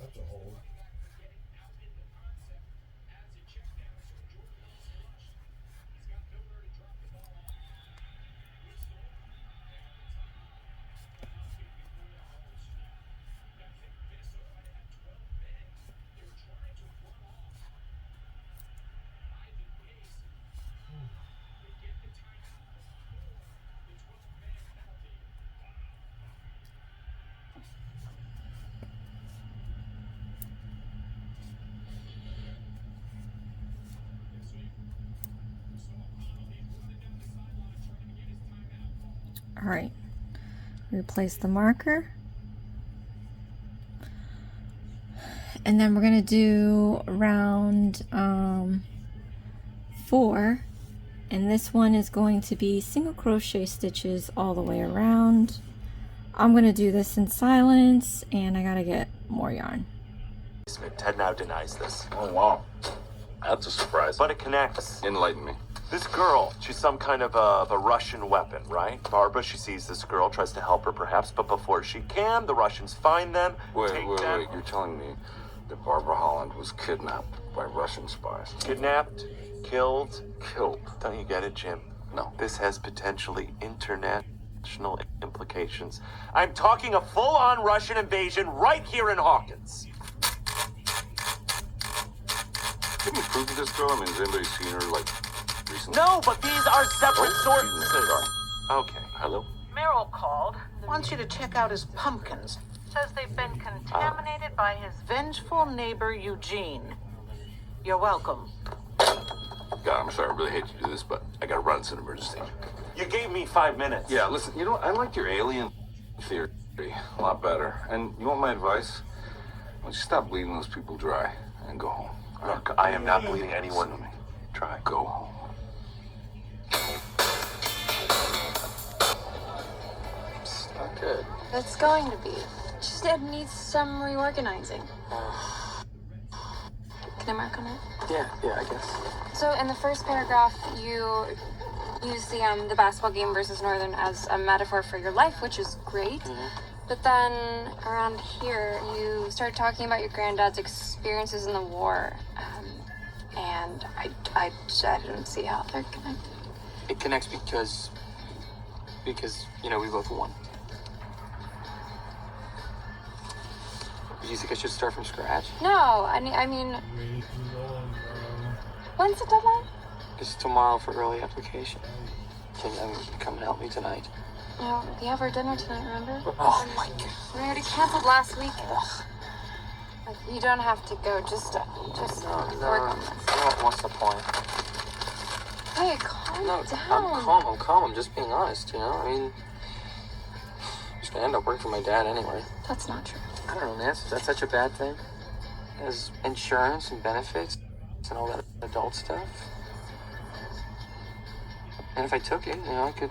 That's a hold. All right, replace the marker, and then we're gonna do round 4, and this one is going to be single crochet stitches all the way around. I'm gonna do this in silence, and I gotta get more yarn. Ted now denies this. Oh, wow. That's a surprise. But it connects. Enlighten me. This girl, she's some kind of a Russian weapon, right? Barbara, she sees this girl, tries to help her perhaps, but before she can, the Russians find them, Wait. them. You're telling me that Barbara Holland was kidnapped by Russian spies? Kidnapped, killed. Killed? Don't you get it, Jim? No. This has potentially international implications. I'm talking a full-on Russian invasion right here in Hawkins. Give me proof of this girl. I mean, has anybody seen her, like, recently? No, but these are separate sources. Sorry. Okay. Hello? Merrill called. Wants you to check out his pumpkins. Says they've been contaminated by his vengeful neighbor, Eugene. You're welcome. God, I'm sorry. I really hate to do this, but I gotta run. It's an emergency. You gave me 5 minutes. Yeah, listen, you know what? I like your alien theory a lot better. And you want my advice? don't you stop bleeding those people dry and go home? Look, I am not bleeding anyone dry. Go home. It's not good. It's going to be. Just it needs some reorganizing. Can I mark on it? Yeah, I guess. So in the first paragraph, you use the basketball game versus Northern as a metaphor for your life, which is great. But then around here, you start talking about your granddad's experiences in the war, and I didn't see how they're connected. It connects because we both won. Do you think I should start from scratch? No, I mean, when's the deadline? It's tomorrow for early application. Can you come and help me tonight? No, we have our dinner tonight, remember? Oh my God. We already canceled last week. Like, you don't have to go, just work on this. What's the point? Hey, calm down. I'm calm. I'm just being honest, I mean, I'm just gonna end up working for my dad anyway. That's not true. I don't know, Nance. Is that such a bad thing? As insurance and benefits and all that adult stuff? And if I took it, I could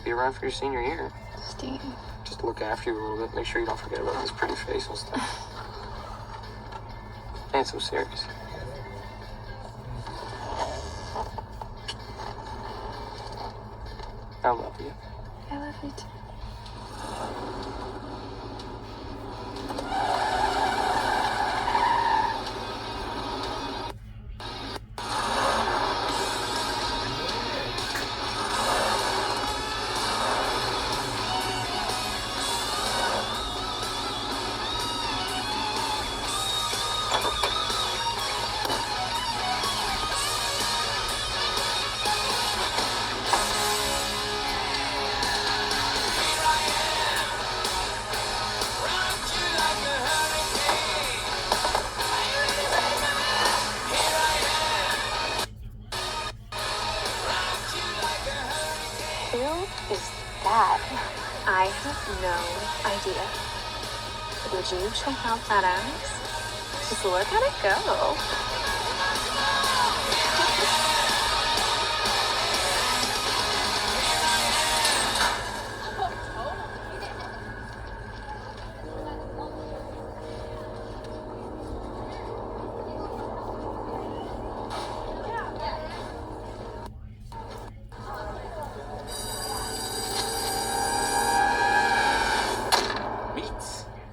be around for your senior year. Steve. Just look after you a little bit. Make sure you don't forget about this pretty face and stuff. Ain't so serious. I love you. I love you too. Who is that? I have no idea. Would you check out that ass? Just look at it go.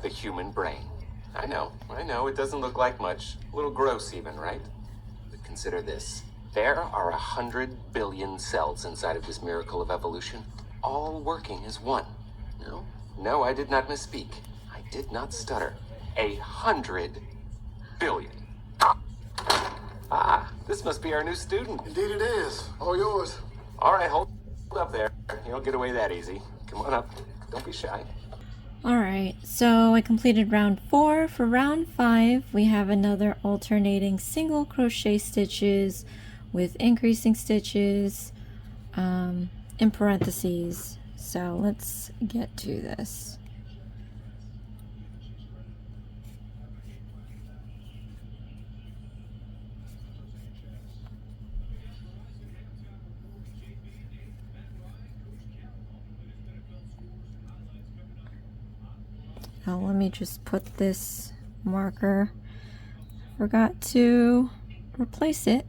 Human brain. I know, it doesn't look like much. A little gross even, right? But consider this. There are 100 billion cells inside of this miracle of evolution, all working as one. No, I did not misspeak. I did not stutter. 100 billion. This must be our new student. Indeed it is. All yours. All right, hold up there. You don't get away that easy. Come on up. Don't be shy. Alright, so I completed round 4. For round 5, we have another alternating single crochet stitches with increasing stitches in parentheses. So let's get to this. Now let me just put this marker. Forgot to replace it.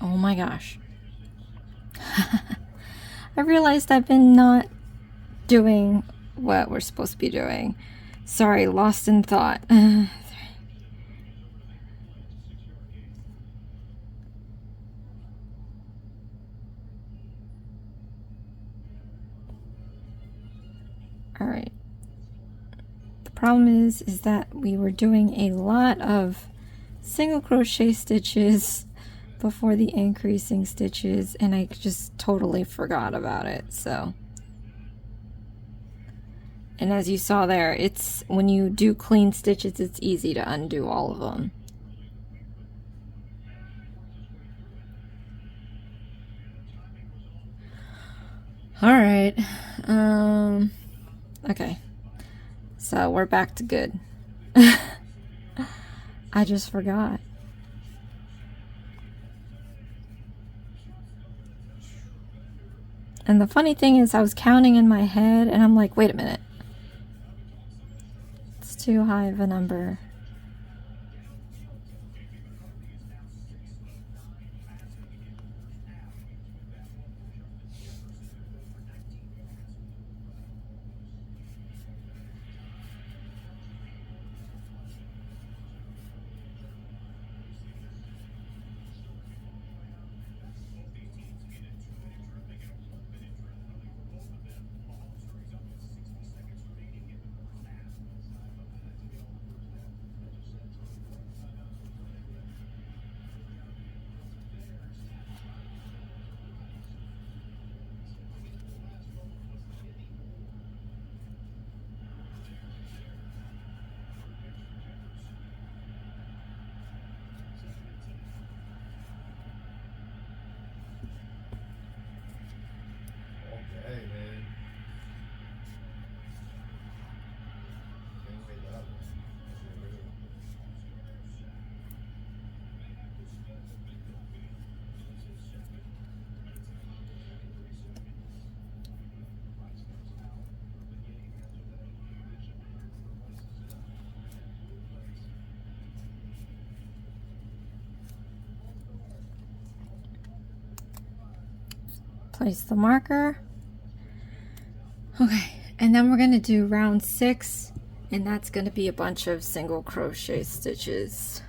Oh my gosh. I realized I've been not doing what we're supposed to be doing. Sorry, lost in thought. Alright. The problem is that we were doing a lot of single crochet stitches before the increasing stitches, and I just totally forgot about it. So, and as you saw there, it's when you do clean stitches, it's easy to undo all of them. All right. Okay. So we're back to good. I just forgot. And the funny thing is, I was counting in my head, and I'm like, wait a minute. It's too high of a number. Place the marker. Okay, and then we're going to do round 6, and that's going to be a bunch of single crochet stitches.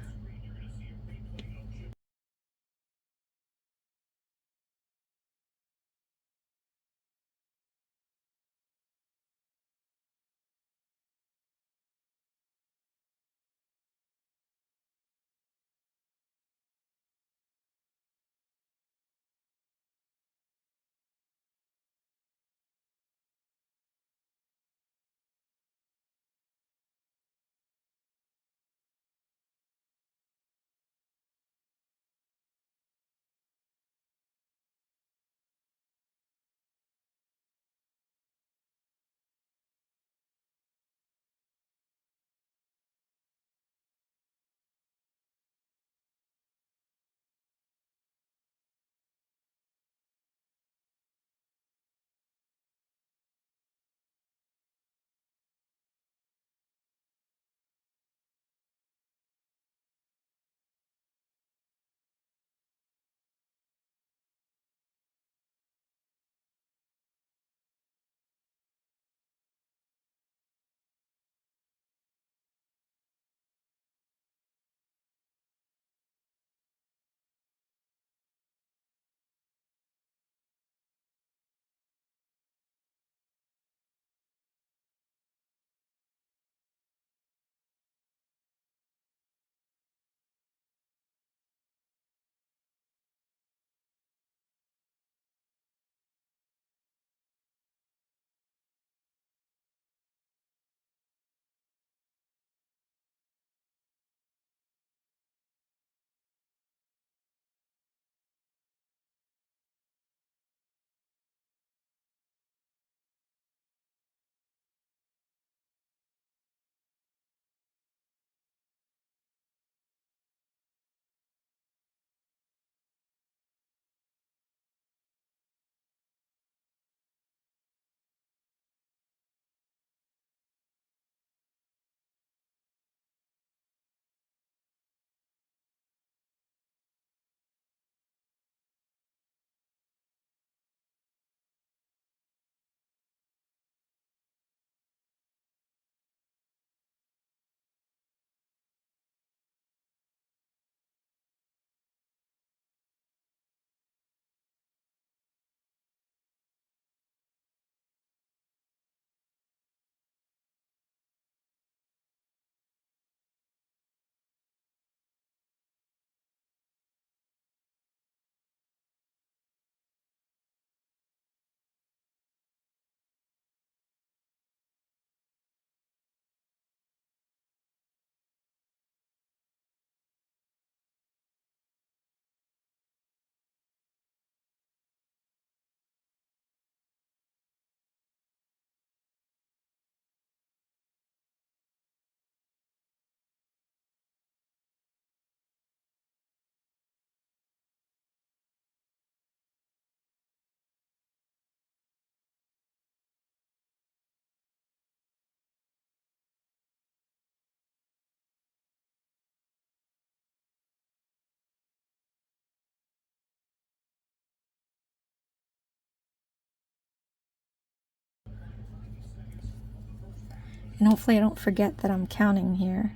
and hopefully I don't forget that I'm counting here.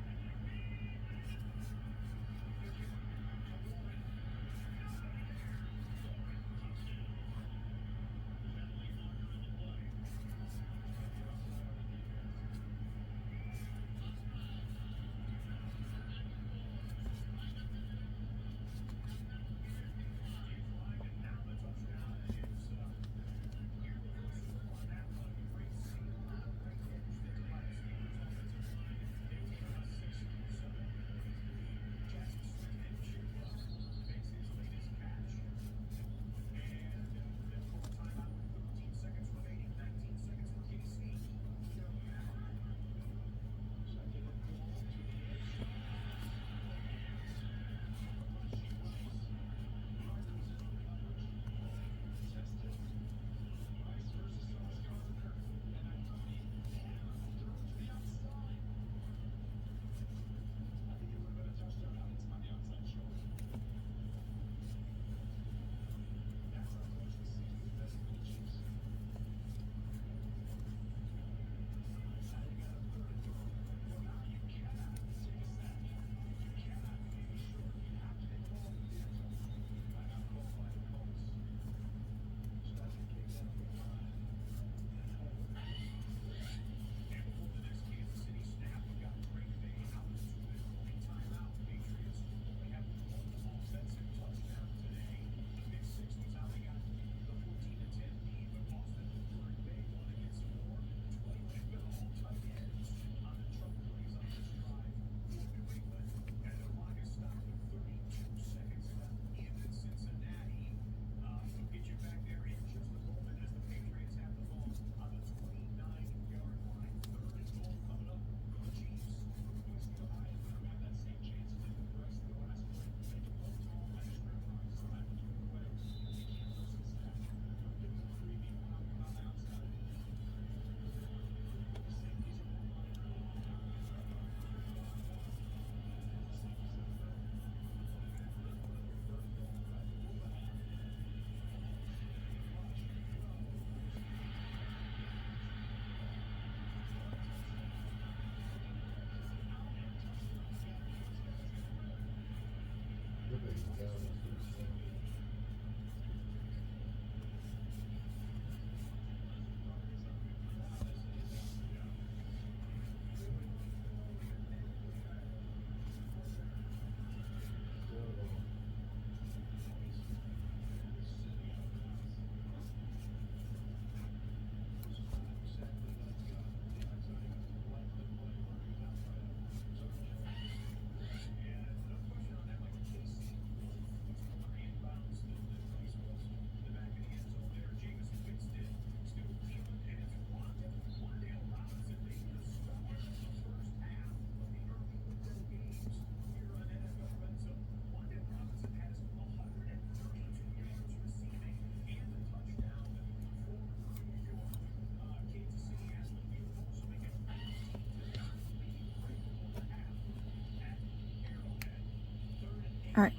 Alright,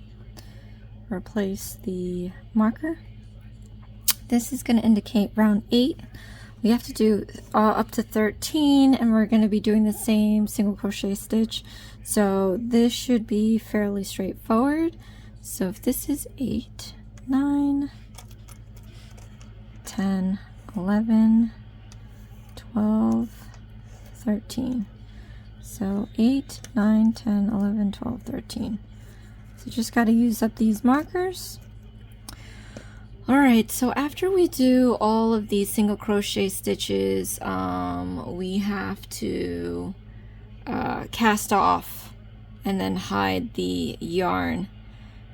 replace the marker. This is going to indicate round 8. We have to do up to 13, and we're going to be doing the same single crochet stitch. So this should be fairly straightforward. So if this is 8, 9, 10, 11, 12, 13. So 8, 9, 10, 11, 12, 13. So just got to use up these markers. Alright, so after we do all of these single crochet stitches, we have to cast off and then hide the yarn.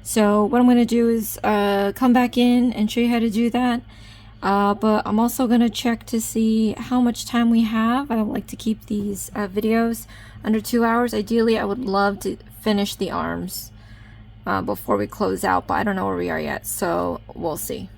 So what I'm going to do is come back in and show you how to do that. But I'm also going to check to see how much time we have. I don't like to keep these videos under 2 hours. Ideally, I would love to finish the arms before we close out, but I don't know where we are yet, so we'll see.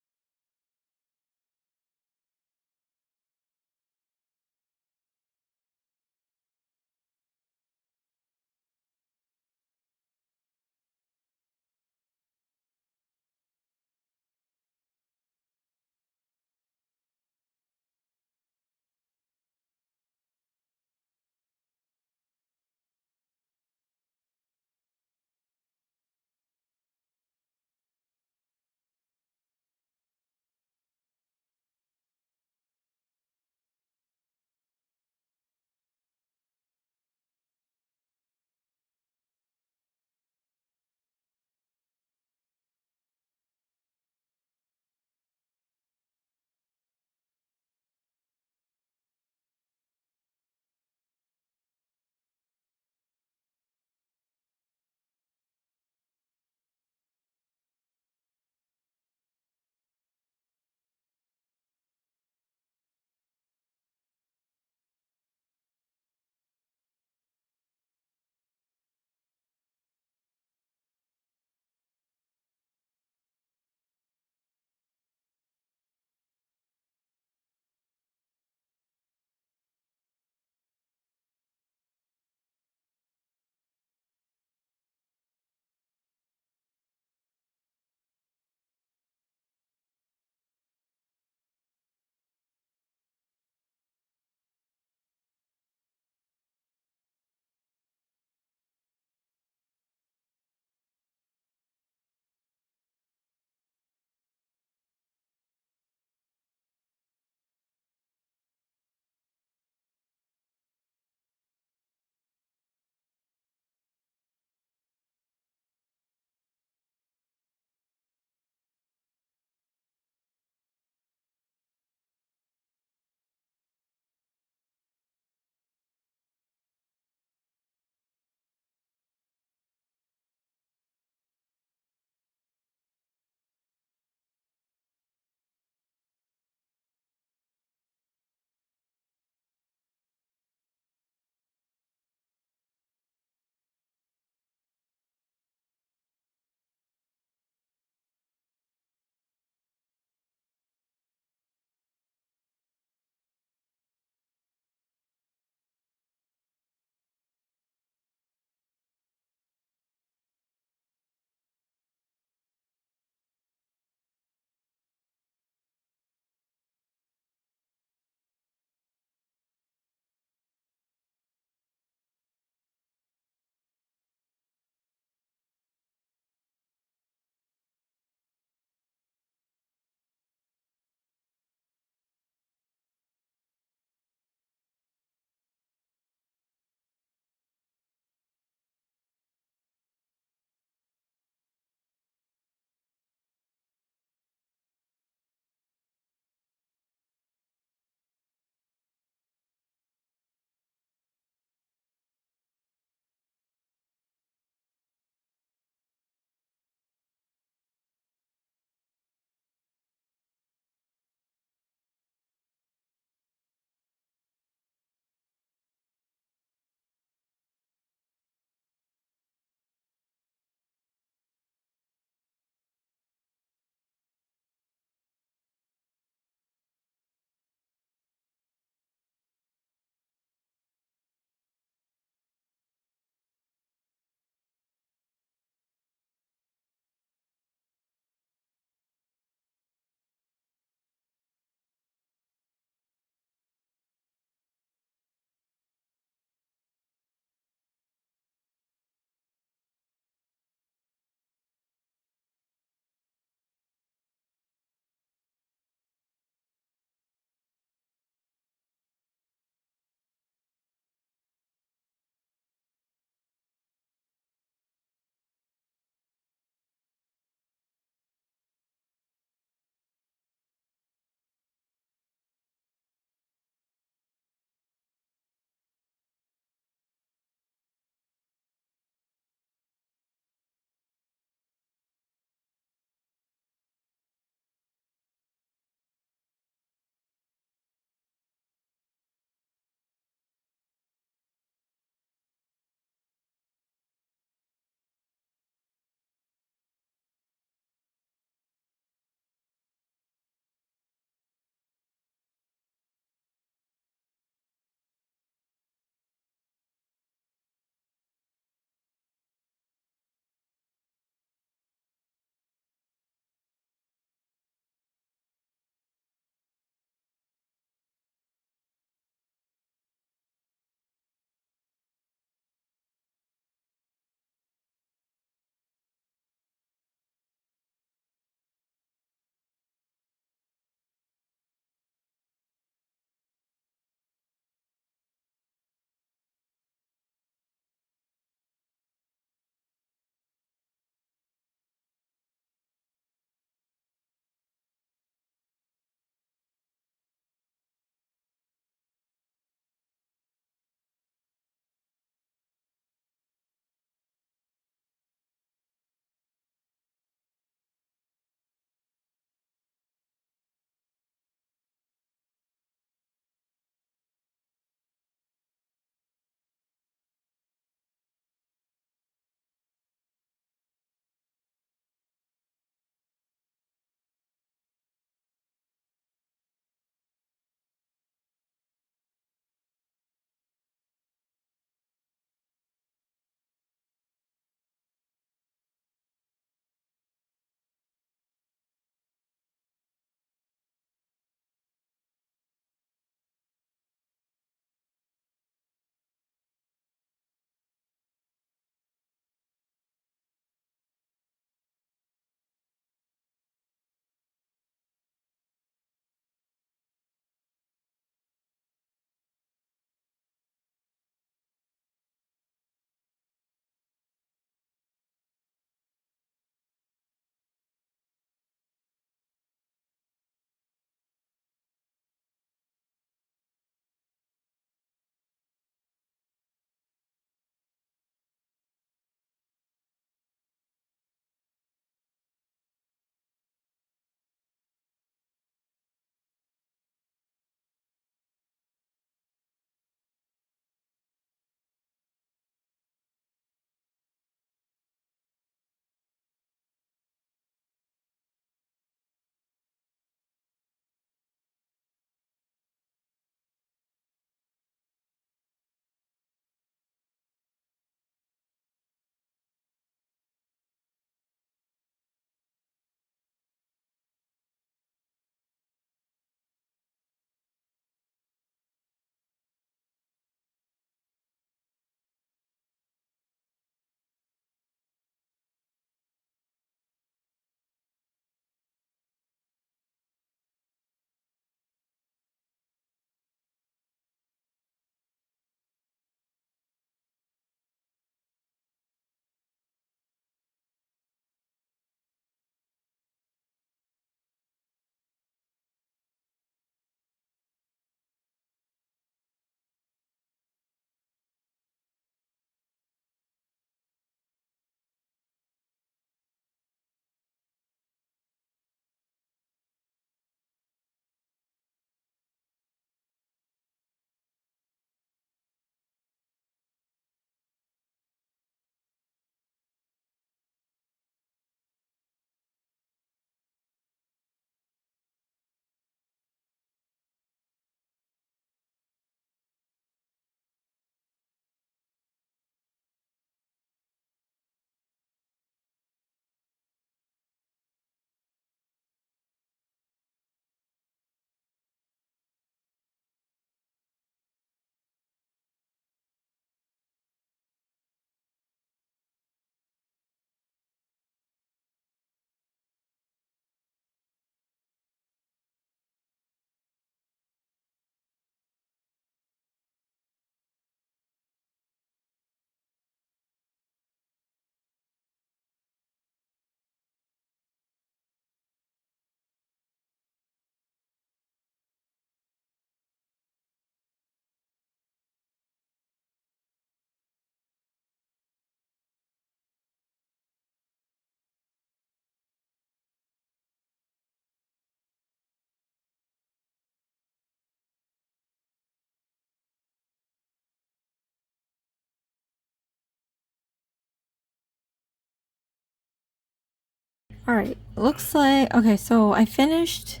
Alright, looks like, okay, so I finished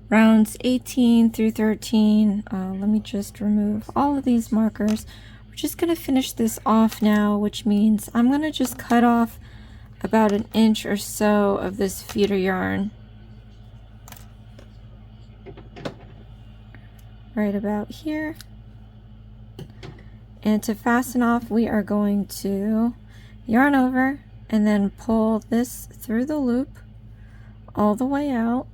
rounds 18 through 13. Let me just remove all of these markers. We're just going to finish this off now, which means I'm going to just cut off about an inch or so of this feeder yarn. Right about here. And to fasten off, we are going to yarn over and then pull this through the loop all the way out.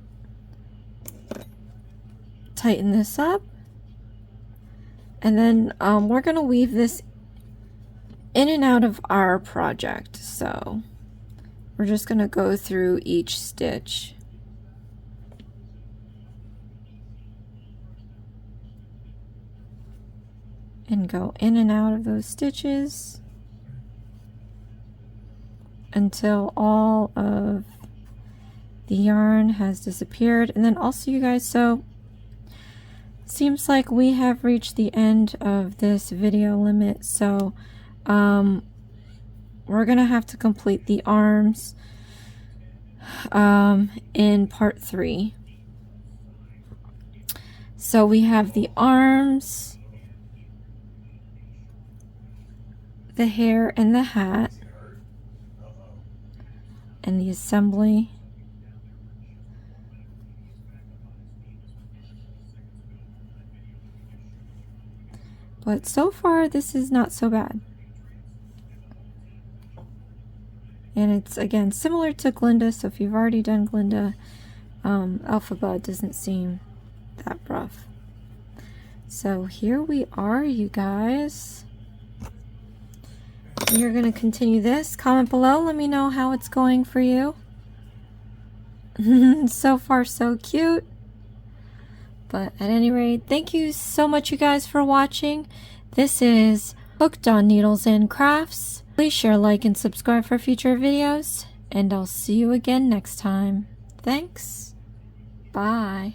Tighten this up. And then we're going to weave this in and out of our project. So we're just going to go through each stitch. And go in and out of those stitches until all of the yarn has disappeared. And then also, you guys, so seems like we have reached the end of this video limit, so we're gonna have to complete the arms in part 3. So we have the arms, the hair and the hat, and the assembly. But so far, this is not so bad. And it's, again, similar to Glinda, so if you've already done Glinda, Elphaba doesn't seem that rough. So here we are, you guys. We are going to continue this. Comment below, let me know how it's going for you. So far, so cute. But at any rate, thank you so much, you guys, for watching. This is Hooked on Needles and Crafts. Please share, like, and subscribe for future videos. And I'll see you again next time. Thanks. Bye.